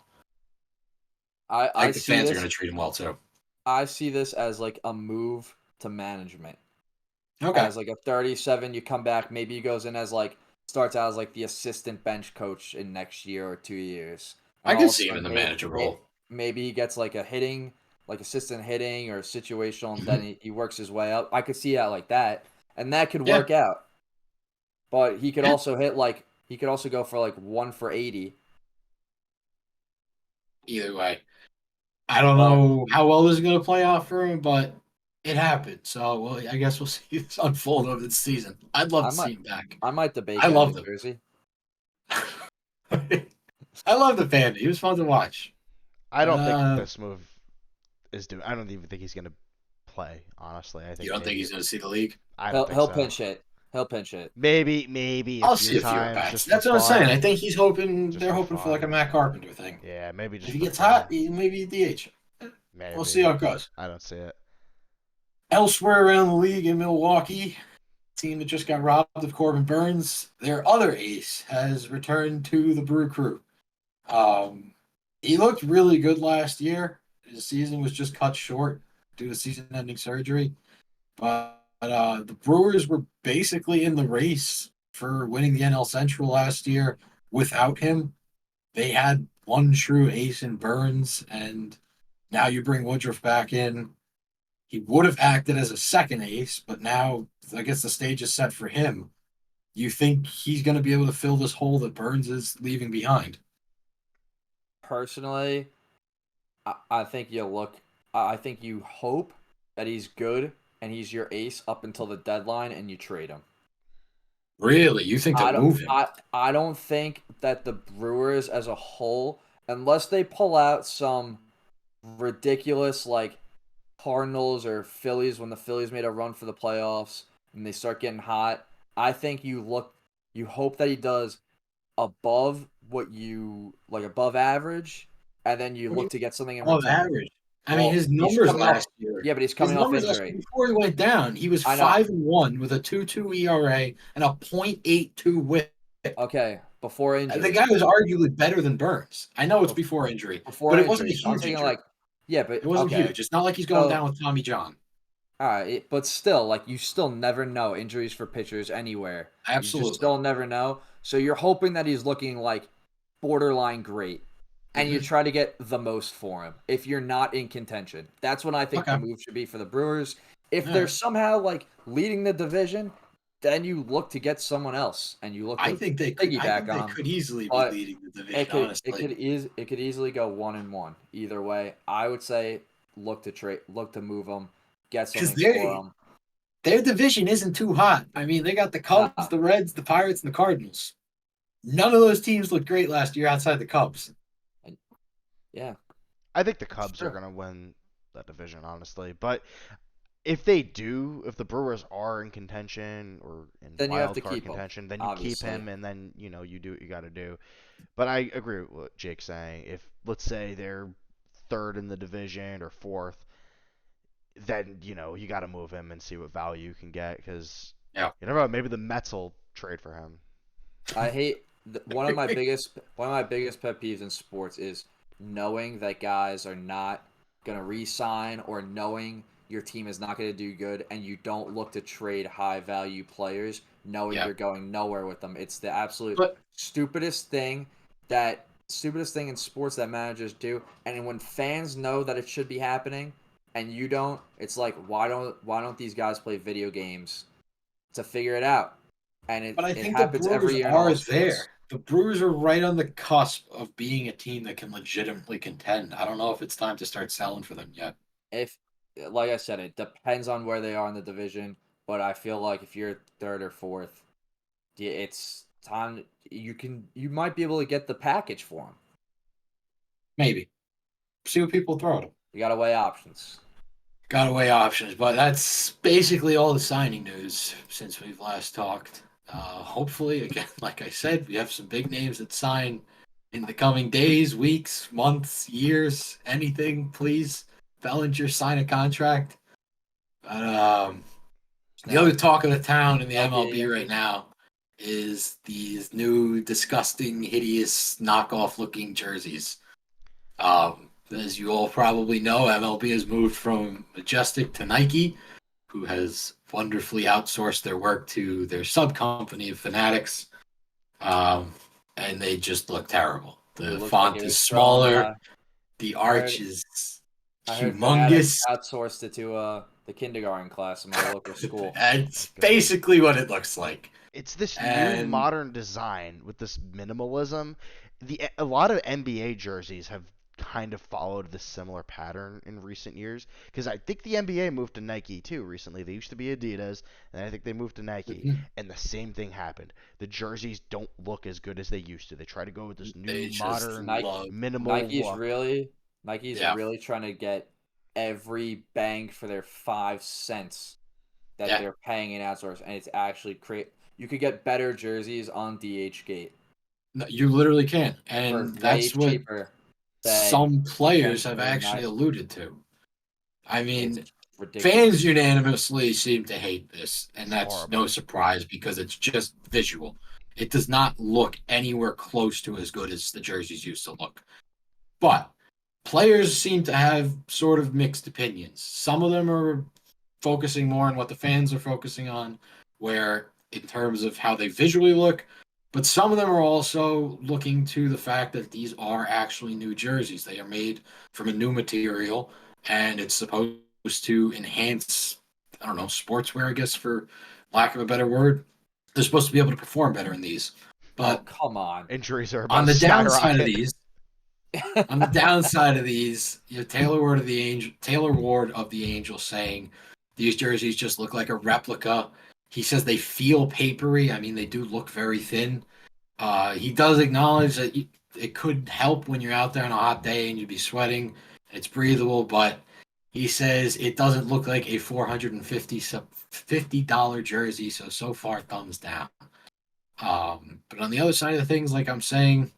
I
I
think the
see
fans are
this.
going to treat him well too.
I see this as like a move to management.
Okay,
As like a 37, you come back. Maybe he goes in as like starts out as like the assistant bench coach in next year or 2 years, and
I
all
can
of a
see him in
sudden,
the manager role.
maybe he gets like a hitting, like assistant hitting or situational, and then he works his way up. I could see that like that, and that could
Yeah,
work out. But he could
yeah.
also hit like he could also go for like 1 for 80.
Either way, I don't
But
know how well this is going to play out for him, but it happened. So, well, I guess we'll see this unfold over the season. I'd love
I
to
might
see him back.
I might debate
I
getting a
loved him.
jersey.
I love the fan. He was fun to watch.
I don't think
Uh,
this move is doing. I don't even think he's gonna play. Honestly, I
you
think
don't think
maybe.
he's going to see the league?
I don't
He'll
think
he'll
so.
pinch hit. He'll pinch hit.
Maybe a
I'll
few
see a few at
times
bats.
just for
That's what I'm saying. I
fun.
think he's hoping.
Just
They're
for
hoping for like a
fun.
Matt Carpenter thing.
Yeah, maybe
If
just
he
for
gets hot,
fun.
maybe DH. We'll see
Maybe.
how it goes.
I don't see it.
Elsewhere around the league in Milwaukee, team that just got robbed of Corbin Burns, their other ace has returned to the Brew Crew. Um, he looked really good last year. His season was just cut short due to season-ending surgery. But the Brewers were basically in the race for winning the NL Central last year without him. They had one true ace in Burns, and now you bring Woodruff back in. He would have acted as a second ace, but now I guess the stage is set for him. You think he's going to be able to fill this hole that Burns is leaving behind?
Personally, I think you look. I think you hope that he's good and he's your ace up until the deadline, and you trade him.
Really? You think they'll
I don't.
move him?
I don't think that the Brewers as a whole, unless they pull out some ridiculous like Cardinals or Phillies when the Phillies made a run for the playoffs and they start getting hot. I think you hope that he does above what you like above average, and then you
What do
look
you
to get something in
above
return.
average? I mean,
Well,
his
he's
numbers
coming off.
last year.
Yeah, but he's
His
coming off
numbers last year
injury.
before he went down, he was
I know.
5-1 with a 2.2 ERA and a .82 WHIP.
Okay, before
The
injury.
guy was arguably better than Burns. I know it's
Bef-
before injury,
Before
but it wasn't a
injury. So I'm
huge
thinking
injury.
like, yeah, but
It wasn't
okay.
huge. It's not like he's going
So
down with Tommy John.
all right, but still, like you still never know injuries for pitchers anywhere. You just
Absolutely.
still never know. So you're hoping that he's looking like borderline great, and you
Hmm.
try to get the most for him. If you're not in contention, that's when I think the
Okay.
move should be for the Brewers. If
All
they're
right.
somehow like leading the division, then you look to get someone else, and you look
I
to
think they could. I
piggyback
think they
on.
could easily be
But
leading the division. Honestly,
it could easily go 1-1 either way. I would say look to move them, get
because
something for them.
their division isn't too hot. I mean, they got the Cubs,
Nah,
the Reds, the Pirates, and the Cardinals. None of those teams looked great last year outside the Cubs.
yeah,
I think the Cubs are
sure.
gonna win that division, honestly. But if they do, if the Brewers are in contention or in
Then you have
wild
to
card
keep them,
contention, then you keep
obviously.
him, and then you do what you got to do. But I agree with what Jake's saying. If let's say they're third in the division or fourth, then you got to move him and see what value you can get because
Yeah.
you never know. Maybe the Mets will trade for him.
I hate one of my biggest pet peeves in sports is knowing that guys are not gonna re-sign or knowing your team is not gonna do good and you don't look to trade high value players knowing
Yeah.
you're going nowhere with them. It's the absolute
But
stupidest thing in sports that managers do. And when fans know that it should be happening and you don't, it's like why don't these guys play video games to figure it out? And
But I
it
think the
happens every
Brewers
year in
are
all sports.
there. The Brewers are right on the cusp of being a team that can legitimately contend. I don't know if it's time to start selling for them yet.
If, like I said, it depends on where they are in the division, but I feel like if you're third or fourth, it's time. You might be able to get the package for them.
Maybe. See what people throw at them.
You got to weigh options.
Got to weigh options, but that's basically all the signing news since we've last talked. Hopefully, again, like I said, we have some big names that sign in the coming days, weeks, months, years, anything. Please, Bellinger, sign a contract. But the other talk of the town in the MLB right now is these new, disgusting, hideous, knockoff-looking jerseys. As you all probably know, MLB has moved from Majestic to Nike, who has wonderfully outsourced their work to their sub company of Fanatics. And they just look terrible. The font is smaller, the arch is
I heard Fanatics
humongous.
outsourced it to the kindergarten class in my local school.
It's basically what it looks like.
It's this new
And
modern design with this minimalism. A lot of NBA jerseys have kind of followed this similar pattern in recent years because I think the NBA moved to Nike too recently. They used to be Adidas, and I think they moved to Nike, and the same thing happened. The jerseys don't look as good as they used to. They try to go with this new modern minimal
Nike's
look.
really trying to get every bang for their 5 cents that they're paying in outsource, and it's actually you could get better jerseys on DHgate.
No, you literally can, and that's what
cheaper
some players have actually alluded to. I mean,
ridiculous.
Fans unanimously seem to hate this, and that's no surprise because it's just visual. It does not look anywhere close to as good as the jerseys used to look. But players seem to have sort of mixed opinions. Some of them are focusing more on what the fans are focusing on, where in terms of how they visually look, but some of them are also looking to the fact that these are actually new jerseys. They are made from a new material, and it's supposed to enhance, I don't know, sportswear, I guess, for lack of a better word. They're supposed to be able to perform better in these. But
come on.
Injuries are about
on the
to
downside of
skyrocket.
these, on the downside of these, you know, Taylor Ward of the Angel saying these jerseys just look like a replica. He says they feel papery. I mean, they do look very thin. He does acknowledge that it could help when you're out there on a hot day and you'd be sweating. It's breathable, but he says it doesn't look like a $450 jersey. So far, thumbs down. But on the other side of the things, like I'm saying,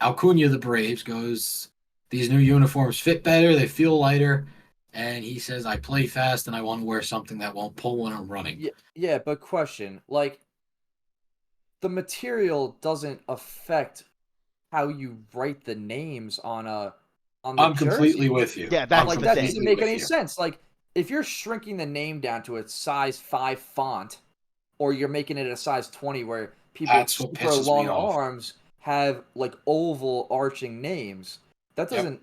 Acuna, the Braves, goes, these new uniforms fit better, they feel lighter, and he says, I play fast and I want to wear something that won't pull when I'm running.
Yeah, but question, like, the material doesn't affect how you write the names on the
I'm
jersey.
Completely with you.
Yeah, that's
like
the
that
thing.
doesn't make any sense. Like, if you're shrinking the name down to a size 5 font, or you're making it a size 20 where people with super long arms have like oval arching names, that isn't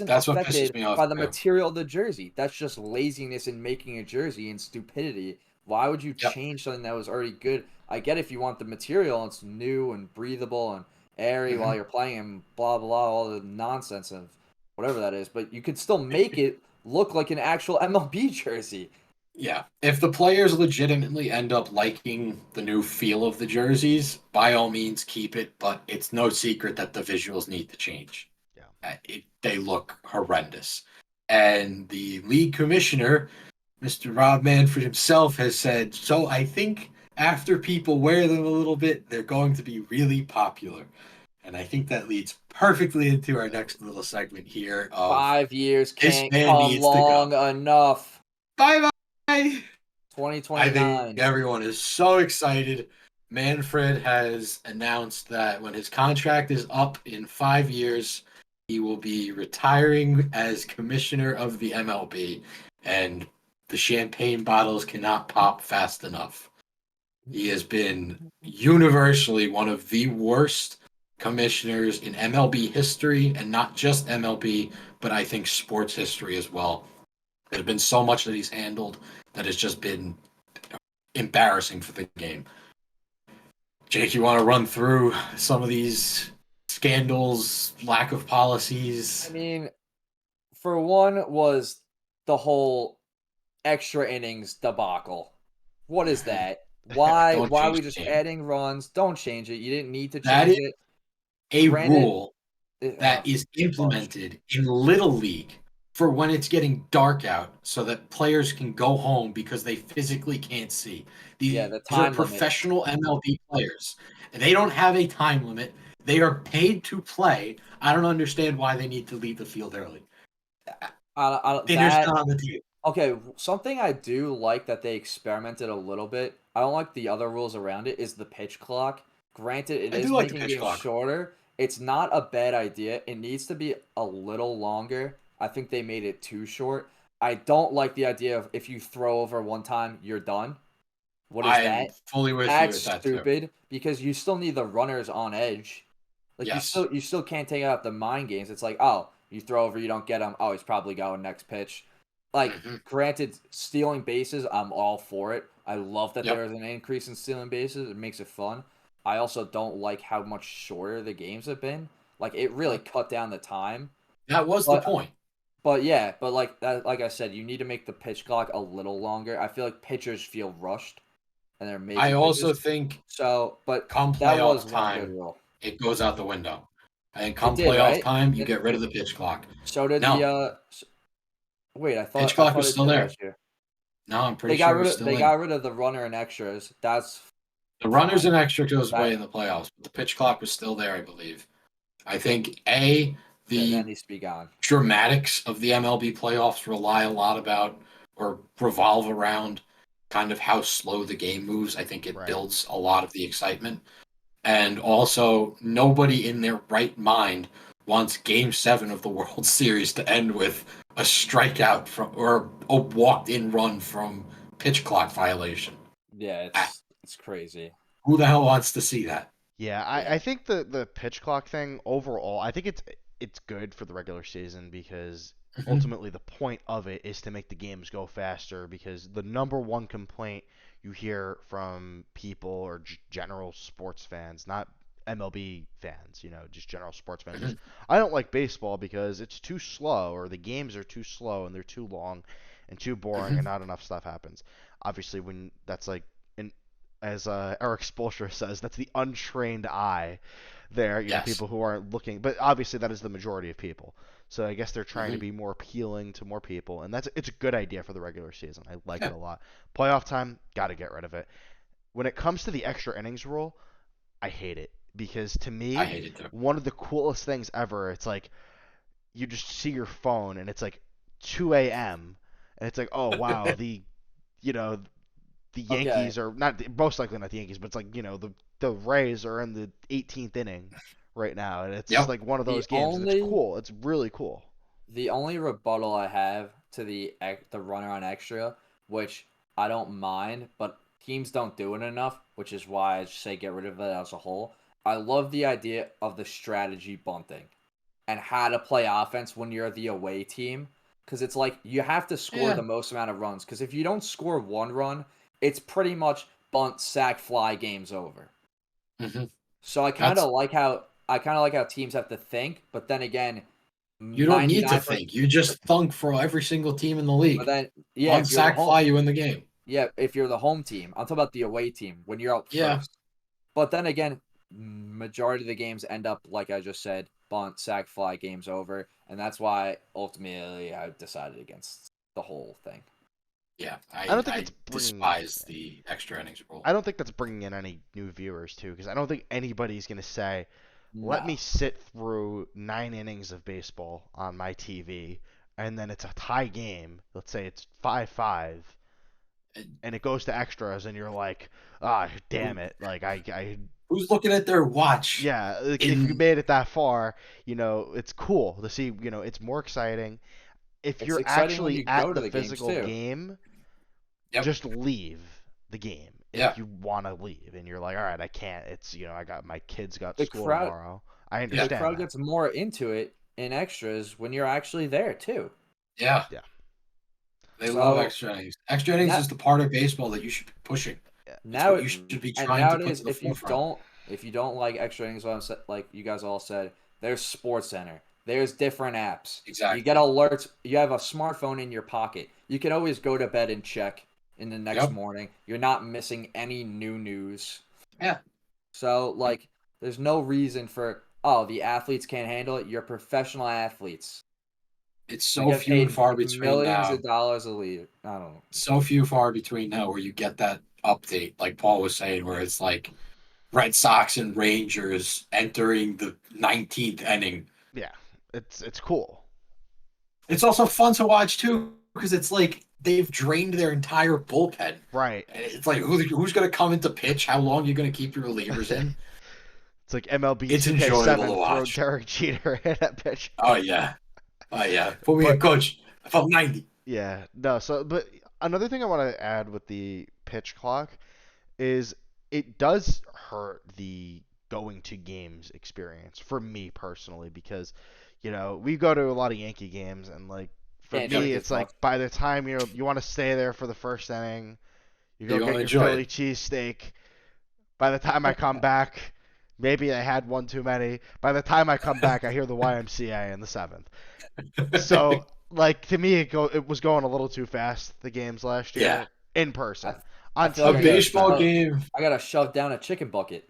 affected by the material of the jersey. That's just laziness in making a jersey and stupidity. Why would you change something that was already good? I get if you want the material and it's new and breathable and airy while you're playing and blah blah, all the nonsense of whatever that is, but you could still make it look like an actual MLB jersey.
Yeah. If the players legitimately end up liking the new feel of the jerseys, by all means keep it, but it's no secret that the visuals need to change. Yeah. They look horrendous. And the league commissioner, Mr. Rob Manfred himself, has said, so I think after people wear them a little bit, they're going to be really popular. And I think that leads perfectly into our next little segment here.
5 years can't come long enough.
Bye-bye.
2029.
I think everyone is so excited. Manfred has announced that when his contract is up in 5 years, he will be retiring as commissioner of the MLB, and the champagne bottles cannot pop fast enough. He has been universally one of the worst commissioners in MLB history, and not just MLB, but I think sports history as well. There's been so much that he's handled that has just been embarrassing for the game. Jake, you want to run through some of these scandals, lack of policies?
I mean, for one was the whole extra innings debacle. What is that? Why
Don't
why are
change
we
the
just
game.
adding runs? Don't change it. You didn't need to
That
change
is
it.
a
Granted,
rule that is implemented in Little League for when it's getting dark out so that players can go home because they physically can't see.
yeah,
These
the
are
time limit.
professional MLB players, and they don't have a time limit. They are paid to play. I don't understand why they need to leave the field early. Dinner's
That
not on the table.
okay, something I do like that they experimented a little bit. I don't like the other rules around it is the pitch clock. Granted, it
I do
is
like the
making
pitch
games
clock.
shorter. It's not a bad idea. It needs to be a little longer. I think they made it too short. I don't like the idea of if you throw over one time, you're done. What is
I'm
that?
fully with you
That's
with that too.
stupid because you still need the runners on edge. Like
Yes.
you still can't take out the mind games. It's like, oh, you throw over, you don't get him. Oh, he's probably going next pitch. Like,
Hmm.
granted, stealing bases, I'm all for it. I love that
Yep.
there is an increase in stealing bases. It makes it fun. I also don't like how much shorter the games have been. Like, it really cut down the time.
That was the
But
point.
but yeah, but like I said, you need to make the pitch clock a little longer. I feel like pitchers feel rushed and they're
I
making
also
pitches.
think
So, but
come
that was
playoff
one good
time,
rule.
it goes out the window. I think
It
come
did,
playoff
right?
time, you
It,
get rid of the pitch clock.
so did the
No,
wait,
pitch
I
clock
thought
was
it
still
did
there.
last year.
No, I'm pretty sure it was still
They
in.
got rid of the runner and extras. That's
The runners
fine.
and extra goes away
That
in the playoffs, but the pitch clock was still there, I believe. I think
that
the
needs to be gone.
dramatics of the MLB playoffs rely a lot about or revolve around kind of how slow the game moves. I think it
Right.
builds a lot of the excitement. And also, nobody in their right mind wants Game 7 of the World Series to end with a strikeout from or a walked in run from pitch clock violation.
Yeah,
Ah,
it's crazy.
who the hell wants to see that?
Yeah, I
Yeah.
think the pitch clock thing overall, I think it's good for the regular season because
Mhm.
ultimately the point of it is to make the games go faster because the number one complaint you hear from people or general sports fans, not MLB fans, just general sports fans is
Mhm.
I don't like baseball because it's too slow or the games are too slow and they're too long and too boring and
Mhm.
not enough stuff happens. Obviously when that's like an as Eric Spoelstra says, that's the untrained eye there,
Yes.
people who aren't looking. But obviously, that is the majority of people. So I guess they're trying to
Mhm.
be more appealing to more people, and it's a good idea for the regular season. I like it
Yeah,
a lot. Playoff time, got to get rid of it. When it comes to the extra innings rule, I hate it because to
I
me,
hate it too.
one of the coolest things ever. It's like you just see your phone and it's like 2 a.m. and it's like, oh wow, you know the
Okay.
Yankees are not most likely not the Yankees, but it's like the Rays are in the 18th inning right now, and it's just
Yep.
like one of
The
those games, and it's
only
cool. It's really cool.
the only rebuttal I have to the runner on extra, which I don't mind, but teams don't do it enough, which is why I say get rid of it as a whole. I love the idea of the strategy bunting and how to play offense when you're the away team. Because it's like you have to score
Yeah.
the most amount of runs. Because if you don't score one run, it's pretty much bunt, sack, fly, game's over.
Hmm.
So
That's
I kind of like how teams have to think, but then again,
you don't need to
99%.
think. You just thunk for every single team in the
But
league.
then yeah,
One
if you're the
sack
home
fly, you win the game.
yeah, if you're the home team, I'm talking about the away team when you're out
Yeah.
first. But then again, majority of the games end up like I just said, bunt, sack, fly, game's over, and that's why ultimately I decided against the whole thing.
Yeah.
I
I
don't think
I
it's bringing.
despise the extra innings rule.
I don't think that's bringing in any new viewers too, because I don't think anybody's gonna say, "Let me
No.
sit through 9 innings of baseball on my TV, and then it's a tie game. Let's say it's 5-5,
And
and it goes to extras, and you're like, ah, damn
who-
it! Like I
who's looking at their watch
yeah, like if you
in
made it that far, it's cool to see. It's more exciting. If
It's
you're
exciting when
actually
you
at
go to
the
the games
physical
too.
game,
Yep.
just leave the game
Yeah.
if you want to leave, and you're like, all right, I can't. It's I got my kids got
The
school
crowd
tomorrow. I
Yeah.
the
understand
crowd
that.
gets more into it in extras when you're actually there too.
Yeah.
Yeah.
They love
So
extra innings. Extra innings
now,
is the part of baseball that you should be pushing.
Yeah.
It's
now
what
it
you should be
and
trying to put
nowadays
to the forefront.
if you don't like extra innings, like you guys all said, there's Sports Center. There's different apps. You get
Exactly.
alerts. You have a smartphone in your pocket. You can always go to bed and check in the next
Yep.
morning. You're not missing any new news.
Yeah.
So there's no reason for the athletes can't handle it. You're professional athletes.
It's
You
so
get
few and
paid
far between
millions
now.
of dollars a league. I don't know.
So few far between now where you get that update, like Paul was saying, where it's like Red Sox and Rangers entering the 19th inning.
Yeah. It's cool.
It's also fun to watch too because it's like they've drained their entire bullpen.
Right.
It's like who's going to come into pitch? How long are you going to keep your relievers in?
It's like MLB
It's enjoyable to
2K7 throw
watch.
Derek Jeter in that pitch.
Oh yeah, oh yeah. Put me in,
But
coach. I felt 90.
yeah, no. So, but another thing I want to add with the pitch clock is it does hurt the going to games experience for me personally because we go to a lot of Yankee games and like for
Can't drink
me
as
it's like
much.
by the time you want to stay there for the first inning, you go
You want
get
to
your
enjoy
Philly
it.
cheesesteak. By the time I come back, maybe I had one too many. By the time I come back, I hear the YMCA in the seventh. So, like to me, it was going a little too fast. The games last
Yeah,
year in
I,
person
I
on
feel like
a
I
TV.
gotta
It's
baseball
better.
shove.
game.
I gotta shove down a chicken bucket.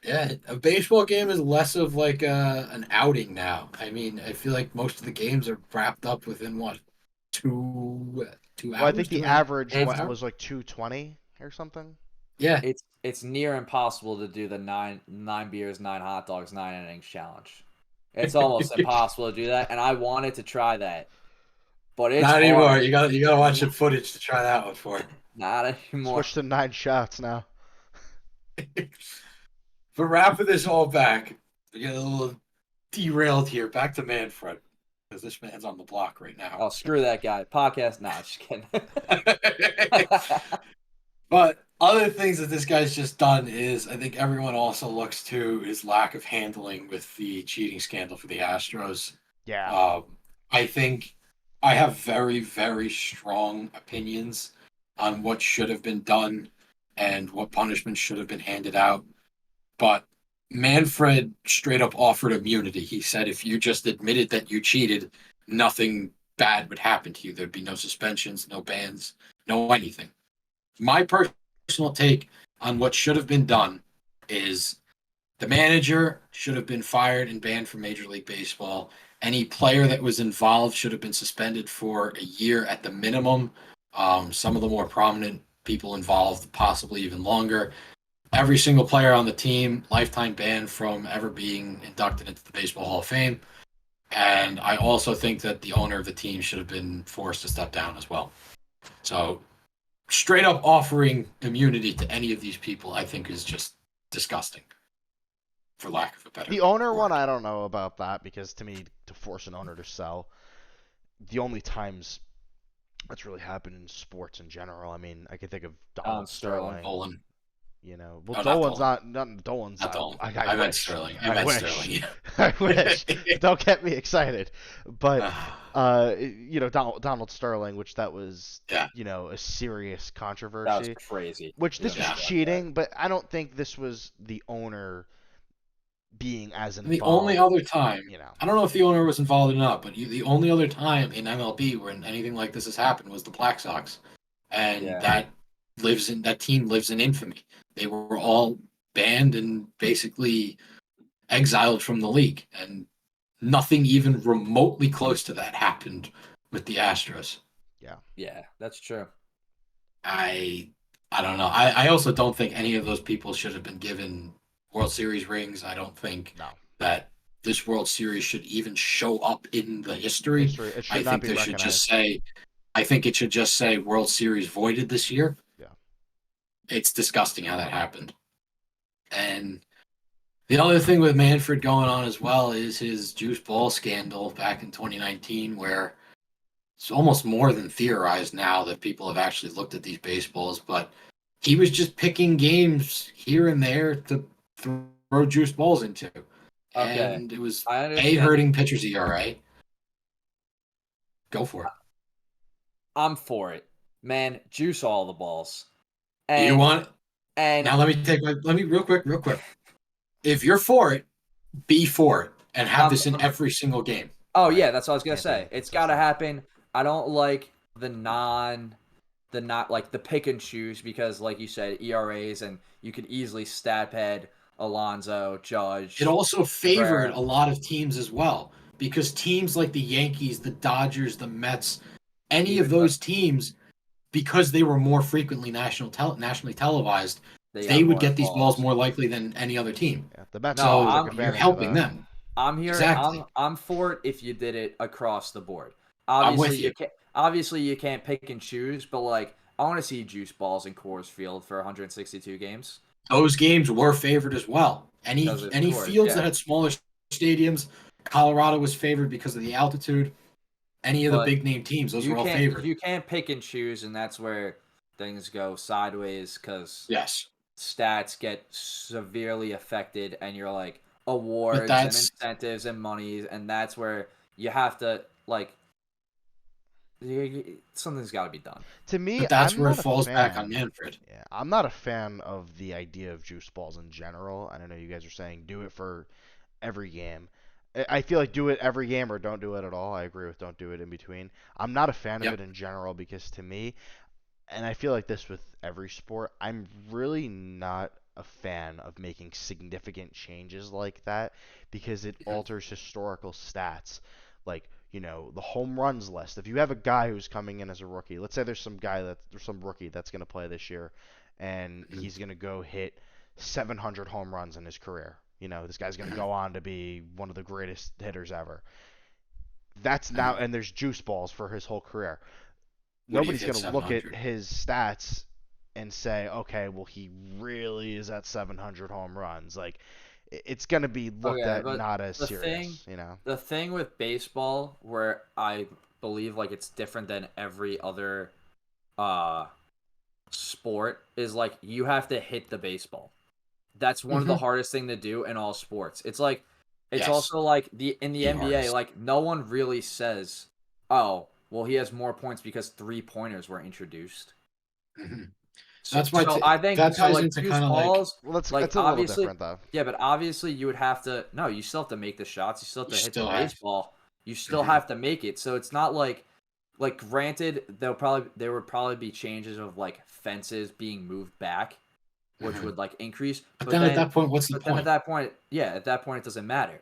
Yeah, a baseball game is less of like an outing now. I mean, I feel like most of the games are wrapped up within what two
Well, I
hours,
think the
two and a
average
half hours.
was like 220 or something.
Yeah,
It's near impossible to do the nine beers, 9 hot dogs, 9 innings challenge. It's almost impossible to do that, and I wanted to try that, but it's
not anymore.
hard.
You gotta watch the footage to try that one for.
Not anymore.
Switch to 9 shots now.
But wrapping this all back, we get a little derailed here. Back to Manfred because this man's on the block right now.
Oh, screw that guy. Podcast? Nah, just kidding.
But other things that this guy's just done is I think everyone also looks to his lack of handling with the cheating scandal for the Astros.
Yeah.
I think I have very, very strong opinions on what should have been done and what punishment should have been handed out. But Manfred straight up offered immunity. He said if you just admitted that you cheated, nothing bad would happen to you. There'd be no suspensions, no bans, no anything. My personal take on what should have been done is the manager should have been fired and banned from Major League Baseball. Any player that was involved should have been suspended for a year at the minimum. Some of the more prominent people involved, possibly even longer. Every single player on the team, lifetime ban from ever being inducted into the Baseball Hall of Fame. And I also think that the owner of the team should have been forced to step down as well. So straight up offering immunity to any of these people, I think is just disgusting, for lack of a better
The owner
word.
one, I don't know about that because to me, to force an owner to sell, the only times that's really happened in sports in general. I mean, I could think of Donald
Sterling.
Sterling.
Dolan.
Well,
Oh,
Dolan's
not
not Dolan's
Not
not.
Dolan.
I
I meant
wish.
Sterling.
I wish.
Sterling.
I wish. Don't get me excited. But
Yeah.
Donald Sterling, which that was
Yeah.
a serious
That was
controversy.
crazy.
Which this was
Yeah.
cheating, but I don't think this was the owner being as
The only
involved.
other time, I don't know if the owner was involved or not, but the only other time in MLB when anything like this has happened was the Black Sox, and
Yeah.
that team lives in infamy. They were all banned and basically exiled from the league, and nothing even remotely close to that happened with the Astros.
Yeah, that's true.
I don't know. I also don't think any of those people should have been given World Series rings. I don't think
No.
that this World Series should even show up in the history.
It should
I
not
think
be
there
recognized.
should just say I think it should just say World Series voided this year.
Yeah.
It's disgusting how that happened. And the other thing with Manfred going on as well is his juice ball scandal back in 2019, where it's almost more than theorized now that people have actually looked at these baseballs, but he was just picking games here and there to throw juice balls into.
Okay,
and it was
I
A,
understand.
hurting pitchers ERA. Go for it.
I'm for it, man. Juice all the balls,
You
and
want
and
now? Let me real quick. If you're for it, be for it, and have
I'm
this in every single game.
Oh
Right.
yeah, that's what I was gonna
Can't be
say. It's gotta
inconsistent.
happen. I don't like the not like the pick and choose because, like you said, ERAs and you could easily stat pad Alonso,
It
Judge,
also favored
Cabrera.
a lot of teams as well because teams like the Yankees, the Dodgers, the Mets, any of
Even the
those teams, because they were more frequently nationally televised,
they
they
got
would
more
get these balls
balls.
more likely than any other team.
Yeah, the Mets
No,
always
So
took
I'm
you're
advantage of
helping
that.
them.
I'm here.
Exactly.
I'm for it if you did it across the board.
I'm with you.
Obviously you can't pick and choose, but like I want to see juice balls in Coors Field for 162 games
Those games were favored as well. Any
because it's
any
Coors.
fields that
Yeah,
had smaller stadiums, Colorado was favored because of the altitude. Any of the
but
big name teams, those were all favored.
you can't pick and choose, and that's where things go sideways because
Yes.
stats get severely affected, and you're like
But
awards and
that's
incentives and monies, and that's where you have to like something's got to be done.
To me,
but that's
I'm
where it
not a
falls back on
fan.
Manfred.
Yeah, I'm not a fan of the idea of juice balls in general. I don't know you guys are saying do it for every game. I feel like do it every game or don't do it at all. I agree with don't do it in between. I'm not a fan of
Yep.
it in general because to me, and I feel like this with every sport, I'm really not a fan of making significant changes like that because it
Mhm.
alters historical stats. Like, the home runs list. If you have a guy who's coming in as a rookie, let's say there's some rookie that's going to play this year and
Mhm.
he's going to go hit 700 home runs in his career. This guy's going to go on to be one of the greatest hitters ever. That's now,
Mhm.
and there's juice balls for his whole career.
Would he have
Nobody's
hit
going to look at
700?
his stats and say, okay, well, he really is at 700 home runs. Like, it's going to be looked
Okay,
at
but
not as
the thing,
serious.
the thing with baseball, where I believe like it's different than every other uh sport, is like you have to hit the baseball. That's one of the
Hmm.
hardest thing to do in all sports. It's like it's
Yes.
also like the in the
The
NBA,
hardest.
like no one really says, "Oh, well, he has more points because three-pointers were introduced."
Hmm.
So,
That's
so I think
that
so.
ties
Like
into
juice
kind of like
balls,
Well, that's
like
it's a little
obviously,
different though.
yeah, but obviously you would have to. No, you still have to make the shots. You still have
you
to hit the
still have.
baseball. You still
Hmm.
have to make it. So it's not like granted, there would probably be changes of like fences being moved back, which
Hmm.
would like increase.
But then at that point, what's the
At
point?
that point, yeah, at that point it doesn't matter.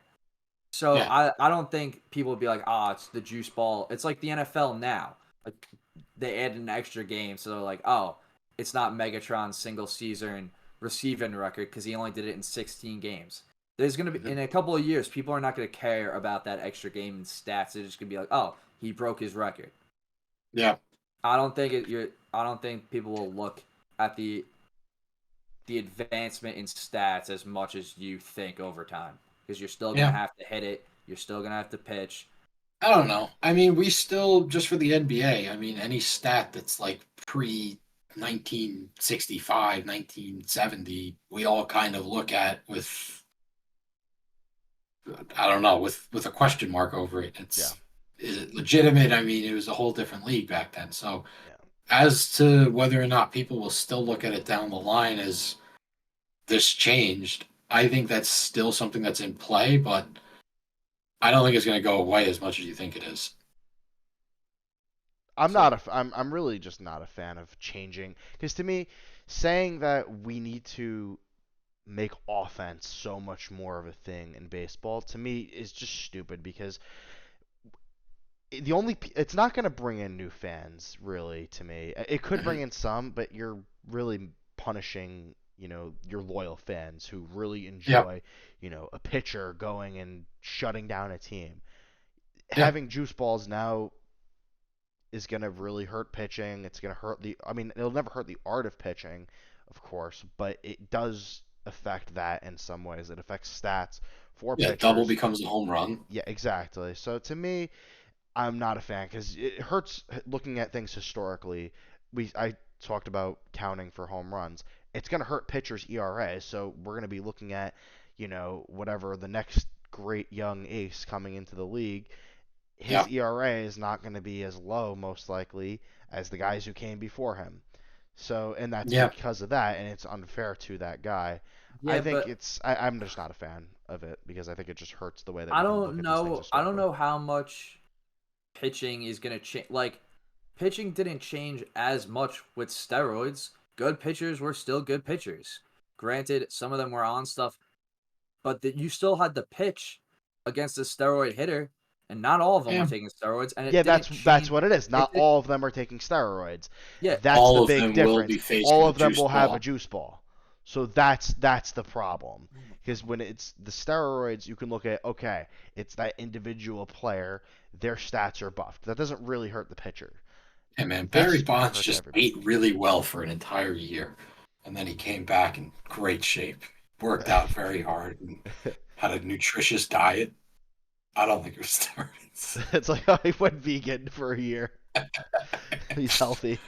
So
Yeah.
I don't think people would be like, ah, it's the juice ball. It's like the NFL now. Like they added an extra game, so they're like, oh, it's not Megatron's single season receiving record because he only did it in 16 games. There's gonna be
Hmm.
in a couple of years, people are not gonna care about that extra game and stats. They're just gonna be like, oh, he broke his record.
Yeah.
I don't think people will look at the advancement in stats as much as you think over time because you're still gonna
Yeah.
have to hit it. You're still gonna have to pitch.
I don't know. I mean, we still just for the NBA. I mean, any stat that's like pre 1965, 1970, we all kind of look at with I don't know with a question mark over it.
Yeah,
It's is it legitimate? I mean, it was a whole different league back then. So
yeah.
as to whether or not people will still look at it down the line as this changed, I think that's still something that's in play, but I don't think it's going to go away as much as you think it is. So,
I'm really just not a fan of changing because to me, saying that we need to make offense so much more of a thing in baseball to me is just stupid because it's not going to bring in new fans really to me. It could bring
mhm.
in some, but you're really punishing, your loyal fans who really
Yeah,
enjoy, a pitcher going and shutting down a team.
yeah,
Having juice balls now is going to really hurt pitching. It's going to hurt I mean, it'll never hurt the art of pitching, of course, but it does affect that in some ways. It affects stats for
yeah. Double
pitchers.
becomes a home run.
Yeah, exactly. So to me, I'm not a fan because it hurts looking at things historically. I talked about counting for home runs. It's going to hurt pitchers' ERA, so we're going to be looking at, whatever the next great young ace coming into the league, his
Yeah.
ERA is not going to be as low, most likely, as the guys who came before him. So, and that's
Yeah.
because of that, and it's unfair to that guy. I
Yeah,
think
but
it's. I'm just not a fan of it because I think it just hurts the way that
I
we can look
don't
at these things
know. I don't
historically.
know how much pitching is gonna change. Like, pitching didn't change as much with steroids. Good pitchers were still good pitchers. Granted, some of them were on stuff, but you still had to pitch against a steroid hitter, and not all of them were
Yeah.
taking steroids, and it
Yeah,
didn't
that's
change.
what it is.
It
Not
did,
all of them are taking steroids.
yeah,
That's the
All of
big
them will
difference.
be facing
All
a
of them
juice
will have a
ball.
juice ball. So that's the problem. Because when it's the steroids, you can look at, okay, it's that individual player, their stats are buffed. That doesn't really hurt the pitcher.
Hey man, Barry
This
Bonds
hurts
just
everybody.
ate really well for an entire year, and then he came back in great shape. Worked out very hard and had a nutritious diet. I don't think it was steroids.
It's like, oh, he went vegan for a year. He's healthy.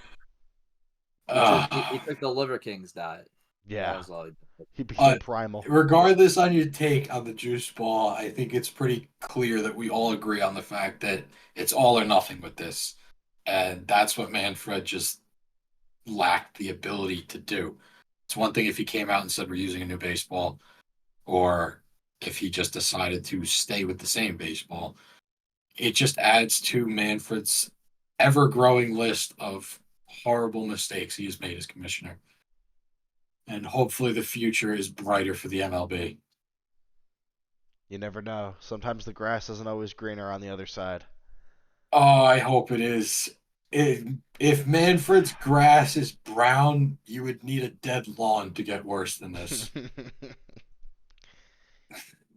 he took the Liver King's diet. That
Yeah.
was all.
He became
Uh,
primal.
Regardless on your take on the juice ball, I think it's pretty clear that we all agree on the fact that it's all or nothing with this. And that's what Manfred just lacked the ability to do. It's one thing if he came out and said we're using a new baseball, or if he just decided to stay with the same baseball. It just adds to Manfred's ever growing list of horrible mistakes he has made as commissioner. And hopefully the future is brighter for the MLB.
You never know. Sometimes the grass isn't always greener on the other side.
Oh, I hope it is. If Manfred's grass is brown, you would need a dead lawn to get worse than this.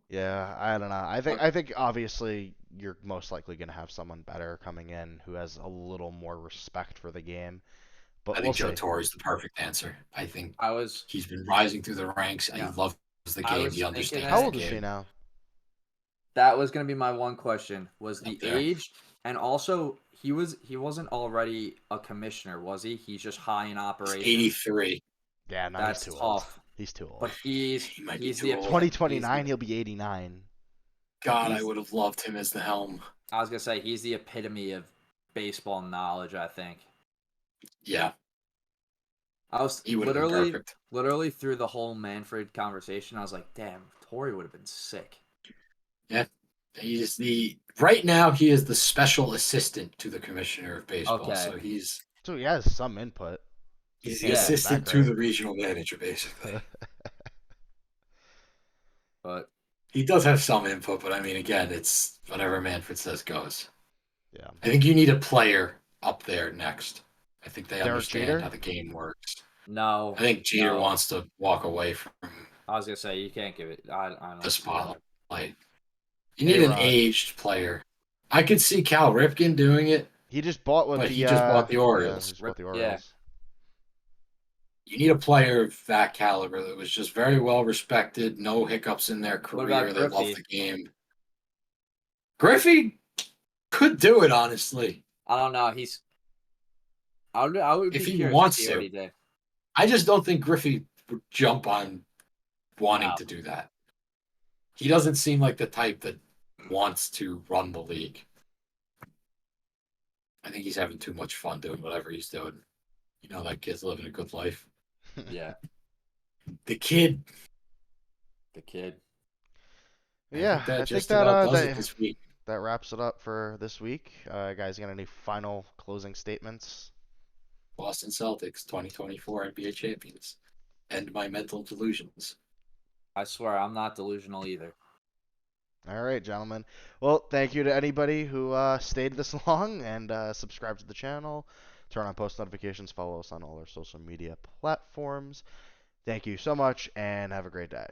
Yeah, I don't know. I think
I
I think obviously you're most likely going to have someone better coming in who has a little more respect for the game, but we'll
think Joe
see.
Torre's the perfect answer. I think
I was,
he's been rising through the ranks. He
yeah,
loves the
I
game.
was
He
thinking
understands
How
the
that.
old is he
game.
now?
That was gonna be my one question. Was
Up
the
there.
age, and also he wasn't already a commissioner, was he? He's just high in
He's
operations.
83.
Yeah, no, he's
That's
too old.
tough.
He's too old.
But he's
He might be
he's
too
the
old.
epi- he's
2029,
the
he'll be 89.
God, I
he's
would have loved him as the helm.
I was gonna say he's the epitome of baseball knowledge, I think.
Yeah,
I was
he would have been perfect.
literally through the whole Manfred conversation, I was like, damn, Torrey would have been sick.
Yeah, he's the right now. He is the special assistant to the commissioner of baseball.
Okay.
So
So he has some input.
he's the
Can't say
Yeah.
he's that
assistant to
great.
the regional manager, basically.
But
He does have some input, but I mean, again, it's whatever Manfred says goes.
Yeah.
I think you need a player up there next. I think they
Derek
understand
Jeter?
how the game works.
no.
I think Jeter
no.
wants to walk away from
I was gonna say you can't give it. I don't
the
see that.
spotlight. You need an
A-Rod.
aged player. I could see Cal Ripken doing it,
He just bought with
but
the
he just bought the
yeah, he
Orioles.
just bought the
Yeah.
Orioles.
You need a player of that caliber that was just very well respected, no hiccups in their
What about
career. They love
Griffey?
the game. Griffey could do it, honestly,
I don't know. I would
if
be
he
curious to
wants
see what
to.
he did.
I just don't think Griffey would jump on wanting
No.
to do that. He doesn't seem like the type that wants to run the league. I think he's having too much fun doing whatever he's doing. You know, that kid's living a good life.
Yeah,
The kid.
the kid.
Yeah,
That
I think
just
that
about does it this week.
that wraps it up for this week. Guys, got any final closing statements?
Boston Celtics 2024 NBA champions. End my mental delusions.
I swear I'm not delusional either.
All right, gentlemen. Well, thank you to anybody who stayed this long and subscribe to the channel. Turn on post notifications. Follow us on all our social media platforms. Thank you so much, and have a great day.